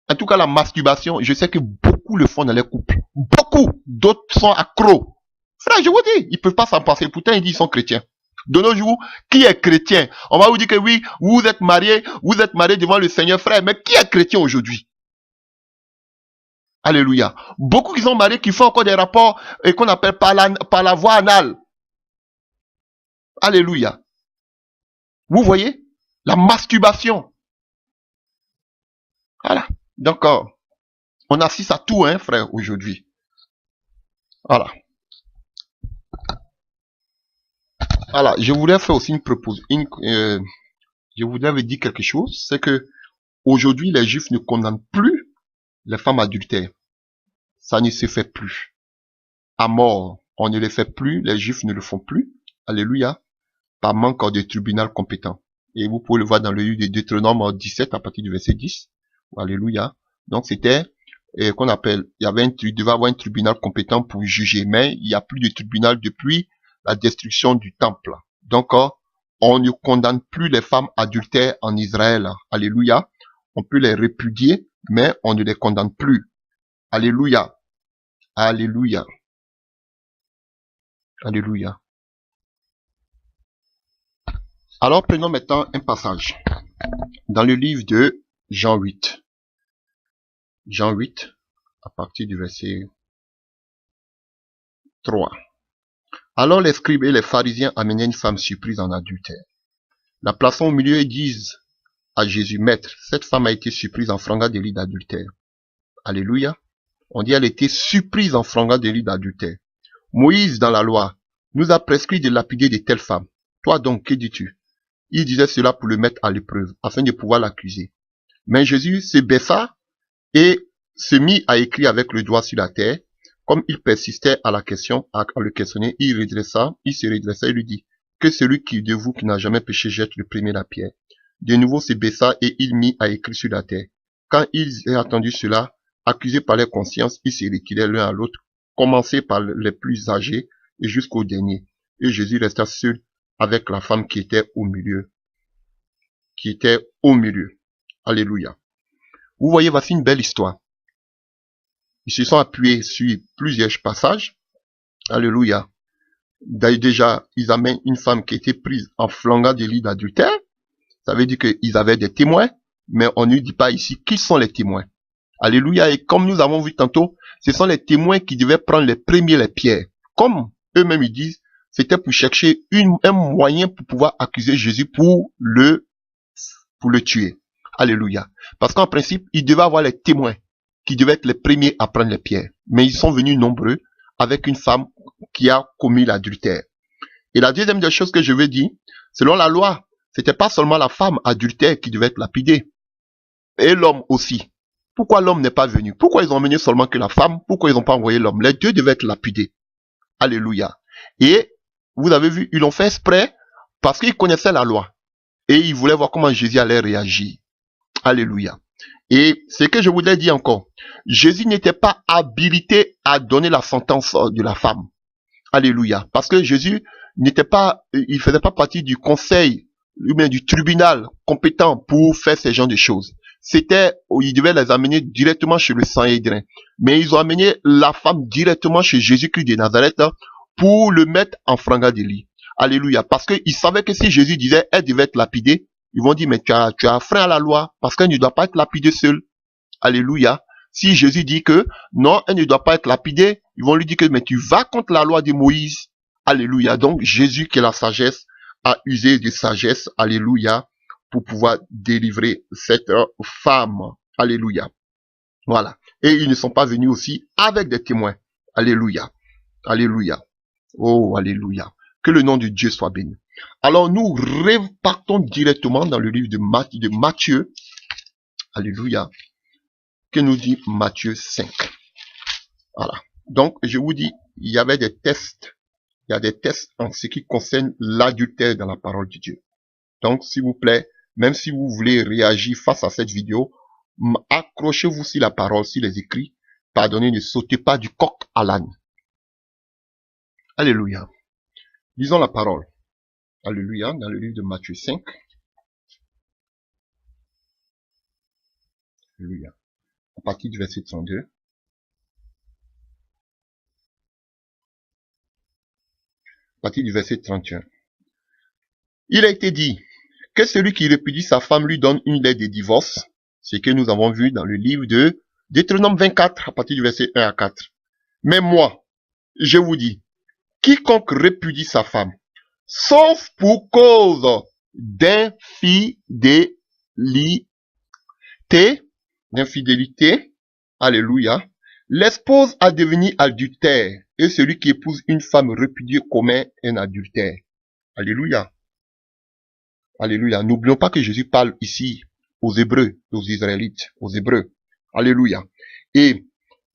En tout cas, la masturbation, je sais que beaucoup le font dans les couples. Beaucoup. D'autres sont accros. Frère, je vous dis, ils peuvent pas s'en passer. Pourtant, ils disent qu'ils sont chrétiens. De nos jours, qui est chrétien? On va vous dire que oui, vous êtes mariés devant le Seigneur, frère. Mais qui est chrétien aujourd'hui? Alléluia. Beaucoup qui sont mariés, qui font encore des rapports qu'on appelle par la voie anale. Alléluia. Vous voyez? La masturbation. Voilà. Donc, on assiste à tout, hein, frère, aujourd'hui. Voilà. Voilà, je voulais faire aussi une proposition. Je voudrais vous dire quelque chose, c'est que aujourd'hui les Juifs ne condamnent plus les femmes adultères. ça ne se fait plus. À mort, on ne le fait plus, les Juifs ne le font plus. Alléluia. Par manque de tribunal compétent. Et vous pouvez le voir dans le livre de Deutéronome 17 à partir du verset 10. Alléluia. Donc c'était qu'on appelle, il devait avoir un tribunal compétent pour juger, mais il n'y a plus de tribunal depuis la destruction du temple. Donc on ne condamne plus les femmes adultères en Israël. Alléluia. On peut les répudier, mais on ne les condamne plus. Alléluia. Alléluia. Alléluia. Alors prenons maintenant un passage dans le livre de Jean 8. Jean 8, à partir du verset 3. Alors les scribes et les pharisiens amenaient une femme surprise en adultère. La plaçant au milieu et disent à Jésus, Maître, cette femme a été surprise en flagrant délit d'adultère. Alléluia. On dit elle était surprise en flagrant délit d'adultère. Moïse, dans la loi, nous a prescrit de lapider de telles femmes. Toi donc, que dis-tu? Il disait cela pour le mettre à l'épreuve, afin de pouvoir l'accuser. Mais Jésus se baissa et se mit à écrire avec le doigt sur la terre. Comme il persistait à la question, à le questionner, il se redressa et lui dit, que celui de vous qui n'a jamais péché jette le premier la pierre. De nouveau se baissa et il mit à écrire sur la terre. Quand ils eurent entendu cela, accusés par leur conscience, ils se retiraient l'un à l'autre, commencés par les plus âgés et jusqu'au dernier. Et Jésus resta seul avec la femme qui était au milieu. Alléluia. Vous voyez, voici une belle histoire. Ils se sont appuyés sur plusieurs passages. Alléluia. Déjà, ils amènent une femme qui était prise en flagrant délit d'adultère. Ça veut dire qu'ils avaient des témoins, mais on ne dit pas ici qui sont les témoins. Alléluia. Et comme nous avons vu tantôt, ce sont les témoins qui devaient prendre les pierres. Comme eux-mêmes ils disent, c'était pour chercher un moyen pour pouvoir accuser Jésus pour le tuer. Alléluia. Parce qu'en principe, il devait avoir les témoins qui devaient être les premiers à prendre les pierres. Mais ils sont venus nombreux avec une femme qui a commis l'adultère. Et la deuxième des choses que je veux dire, selon la loi, c'était pas seulement la femme adultère qui devait être lapidée, et l'homme aussi. Pourquoi l'homme n'est pas venu? Pourquoi ils ont mené seulement que la femme? Pourquoi ils n'ont pas envoyé l'homme? Les deux devaient être lapidés. Alléluia. Et vous avez vu, ils l'ont fait exprès parce qu'ils connaissaient la loi. Et ils voulaient voir comment Jésus allait réagir. Alléluia. Et ce que je voulais dire encore, Jésus n'était pas habilité à donner la sentence de la femme. Alléluia. Parce que Jésus il faisait pas partie du conseil, ou bien du tribunal compétent pour faire ce genre de choses. Il devait les amener directement chez le Sanhédrin. Mais ils ont amené la femme directement chez Jésus-Christ de Nazareth pour le mettre en flagrant délit. Alléluia. Parce qu'ils savaient que si Jésus disait, elle devait être lapidée, ils vont dire, mais tu as frein à la loi, parce qu'elle ne doit pas être lapidée seule. Alléluia. Si Jésus dit que, non, elle ne doit pas être lapidée, ils vont lui dire que, mais tu vas contre la loi de Moïse. Alléluia. Donc, Jésus, qui est la sagesse, a usé de sagesse, alléluia, pour pouvoir délivrer cette femme. Alléluia. Voilà. Et ils ne sont pas venus aussi avec des témoins. Alléluia. Alléluia. Oh, alléluia. Que le nom de Dieu soit béni. Alors nous repartons directement dans le livre de Matthieu. Alléluia. Que nous dit Matthieu 5. Voilà. Donc je vous dis, il y avait des tests. Il y a des tests en ce qui concerne l'adultère dans la parole de Dieu. Donc s'il vous plaît, même si vous voulez réagir face à cette vidéo, accrochez-vous sur la parole, sur les écrits. Pardonnez, ne sautez pas du coq à l'âne. Alléluia. Lisons la parole. Alléluia, dans le livre de Matthieu 5. Alléluia. À partir du verset 32. À partir du verset 31. Il a été dit que celui qui répudie sa femme lui donne une lettre de divorce. Ce que nous avons vu dans le livre de Deutéronome 24, à partir du verset 1 à 4. Mais moi, je vous dis, quiconque répudie sa femme, sauf pour cause d'infidélité, alléluia, l'expose à devenir adultère, et celui qui épouse une femme répudiée commet un adultère. Alléluia. Alléluia. N'oublions pas que Jésus parle ici aux Hébreux, aux Israélites, aux Hébreux. Alléluia. Et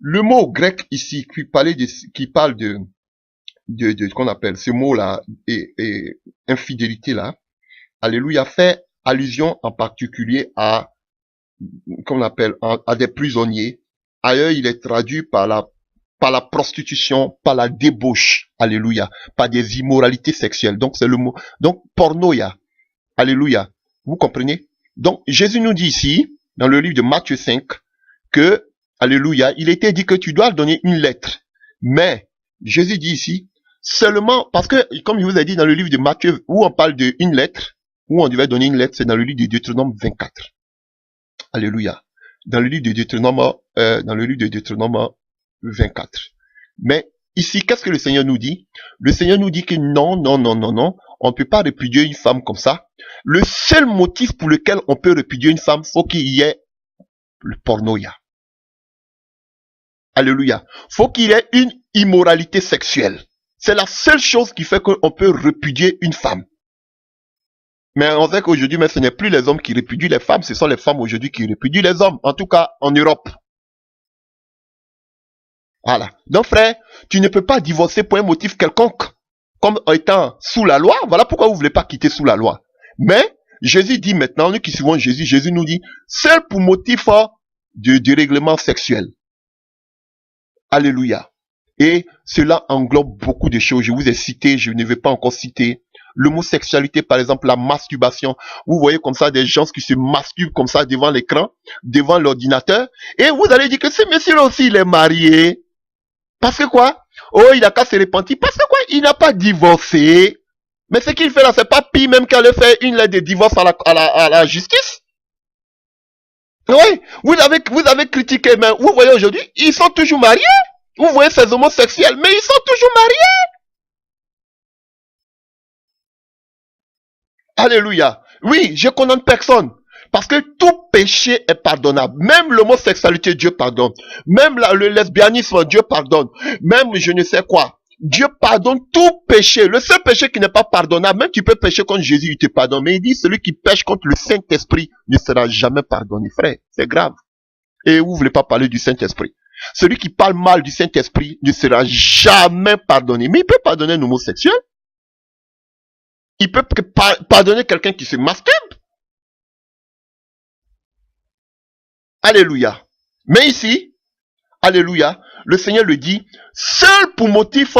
Le mot grec ici, qui parle de ce qu'on appelle ce mot-là, et infidélité là, alléluia, fait allusion en particulier à, qu'on appelle, à des prisonniers. Ailleurs, il est traduit par la prostitution, par la débauche, alléluia, par des immoralités sexuelles. Donc, c'est le mot, donc, pornoïa, alléluia. Vous comprenez? Donc, Jésus nous dit ici, dans le livre de Matthieu 5, que, alléluia, il était dit que tu dois donner une lettre. Mais, Jésus dit ici, seulement, parce que, comme je vous ai dit dans le livre de Matthieu, où on parle d'une lettre, où on devait donner une lettre, c'est dans le livre de Deutéronome 24. Alléluia. Dans le livre de Deutéronome 24. Mais ici, qu'est-ce que le Seigneur nous dit? Le Seigneur nous dit que non, non, non, non, non, on ne peut pas répudier une femme comme ça. Le seul motif pour lequel on peut répudier une femme, faut qu'il y ait le pornoïa. Alléluia. Faut qu'il y ait une immoralité sexuelle. C'est la seule chose qui fait qu'on peut répudier une femme. Mais on sait qu'aujourd'hui, mais ce n'est plus les hommes qui répudient les femmes, ce sont les femmes aujourd'hui qui répudient les hommes. En tout cas, en Europe. Voilà. Donc frère, tu ne peux pas divorcer pour un motif quelconque, comme étant sous la loi. Voilà pourquoi vous ne voulez pas quitter sous la loi. Mais Jésus dit maintenant, nous qui suivons Jésus, Jésus nous dit, seul pour motif de règlement sexuel. Alléluia. Et cela englobe beaucoup de choses. Je vous ai cité, je ne vais pas encore citer. L'homosexualité, par exemple, la masturbation. Vous voyez comme ça des gens qui se masturbent comme ça devant l'écran, devant l'ordinateur. Et vous allez dire que ce monsieur-là aussi, il est marié. Parce que quoi? Oh, il a qu'à se repentir. Parce que quoi? Il n'a pas divorcé. Mais ce qu'il fait là, c'est pas pire même qu'elle fait une lettre de divorce à la justice. Oui, vous avez critiqué, mais vous voyez aujourd'hui, ils sont toujours mariés. Vous voyez ces homosexuels, mais ils sont toujours mariés. Alléluia. Oui, je condamne personne. Parce que tout péché est pardonnable. Même l'homosexualité, Dieu pardonne. Même le lesbianisme, Dieu pardonne. Même je ne sais quoi. Dieu pardonne tout péché. Le seul péché qui n'est pas pardonnable, même tu peux pécher contre Jésus, il te pardonne. Mais il dit, celui qui pêche contre le Saint-Esprit ne sera jamais pardonné. Frère, c'est grave. Et vous ne voulez pas parler du Saint-Esprit. Celui qui parle mal du Saint-Esprit ne sera jamais pardonné. Mais il peut pardonner un homosexuel. Il peut pardonner quelqu'un qui se masturbe. Alléluia. Mais ici, alléluia, le Seigneur le dit, seul pour motif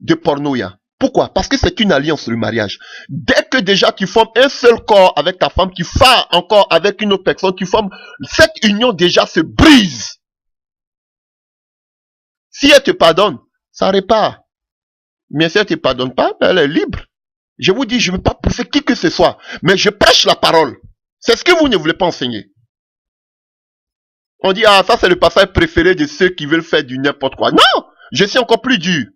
de pornoïa. Pourquoi? Parce que c'est une alliance, le mariage. Dès que déjà tu formes un seul corps avec ta femme, tu fais encore avec une autre personne, tu formes, cette union déjà se brise. Si elle te pardonne, ça répare. Mais si elle ne te pardonne pas, elle est libre. Je vous dis, je ne veux pas pousser qui que ce soit, mais je prêche la parole. C'est ce que vous ne voulez pas enseigner. On dit, ah, ça c'est le passage préféré de ceux qui veulent faire du n'importe quoi. Non, je suis encore plus dur.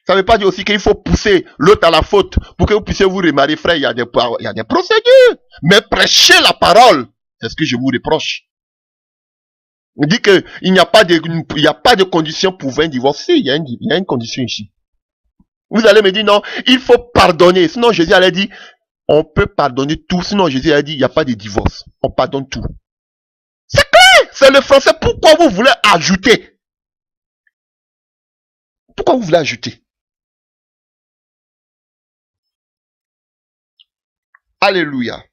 Ça ne veut pas dire aussi qu'il faut pousser l'autre à la faute pour que vous puissiez vous remarier, frère. Il y a des procédures. Mais prêchez la parole. C'est ce que je vous reproche. On dit qu'il n'y a pas de condition pour un divorce. Si, il y a une condition ici. Vous allez me dire, non, il faut pardonner. Sinon, Jésus allait dire, on peut pardonner tout. Sinon, Jésus a dit, il n'y a pas de divorce. On pardonne tout. C'est clair. C'est le français. Pourquoi vous voulez ajouter? Pourquoi vous voulez ajouter? Alléluia.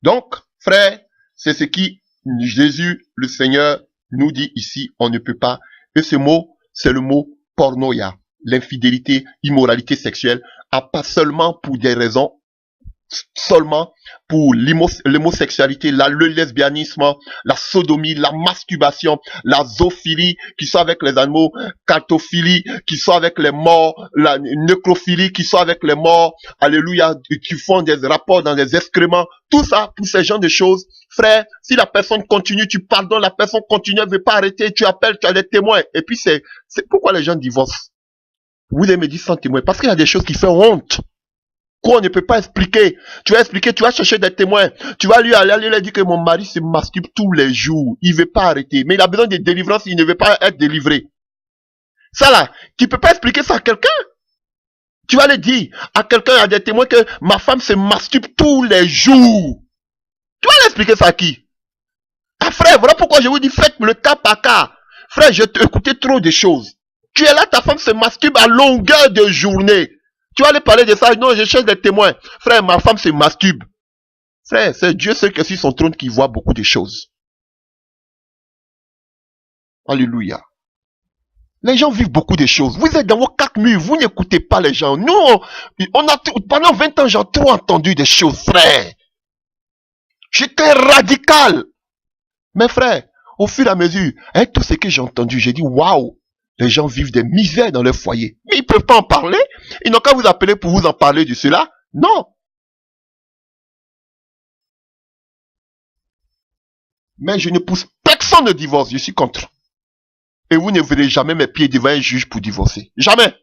Donc, frère, c'est ce qui Jésus, le Seigneur, nous dit ici, on ne peut pas. Et ce mot, c'est le mot pornoïa. L'infidélité, immoralité sexuelle, pas seulement pour des raisons, seulement pour l'homosexualité, le lesbianisme, la sodomie, la masturbation, la zoophilie, qui sont avec les animaux, catophilie, qui sont avec les morts, la nécrophilie, qui sont avec les morts, alléluia, qui font des rapports dans des excréments, tout ça, pour ces genres de choses. Frère, si la personne continue, tu pardonnes, la personne continue, elle ne veut pas arrêter, tu appelles, tu as des témoins. Et puis c'est pourquoi les gens divorcent. Vous allez me dire sans témoin, parce qu'il y a des choses qui font honte. Quoi, on ne peut pas expliquer. Tu vas expliquer, tu vas chercher des témoins. Tu vas lui aller dire que mon mari se masturbe tous les jours. Il ne veut pas arrêter. Mais il a besoin de délivrance, il ne veut pas être délivré. Ça là, tu ne peux pas expliquer ça à quelqu'un. Tu vas le dire à quelqu'un, à des témoins que ma femme se masturbe tous les jours. Tu vas l'expliquer ça à qui? À frère, voilà pourquoi je vous dis, faites le cas par cas. Frère, je t'ai écouté trop de choses. Tu es là, ta femme se masturbe à longueur de journée. Tu vas aller parler de ça. Non, je cherche des témoins. Frère, ma femme se masturbe. Frère, c'est Dieu seul qui est sur son trône qui voit beaucoup de choses. Alléluia. Les gens vivent beaucoup de choses. Vous êtes dans vos 4 murs, vous n'écoutez pas les gens. Nous, pendant 20 ans, j'ai trop entendu des choses, frère. J'étais radical. Mais frère, au fur et à mesure, avec tout ce que j'ai entendu, j'ai dit, waouh, les gens vivent des misères dans leur foyer. Mais ils ne peuvent pas en parler. Ils n'ont qu'à vous appeler pour vous en parler de cela. Non. Mais je ne pousse personne au divorce, je suis contre. Et vous ne verrez jamais mes pieds devant un juge pour divorcer. Jamais.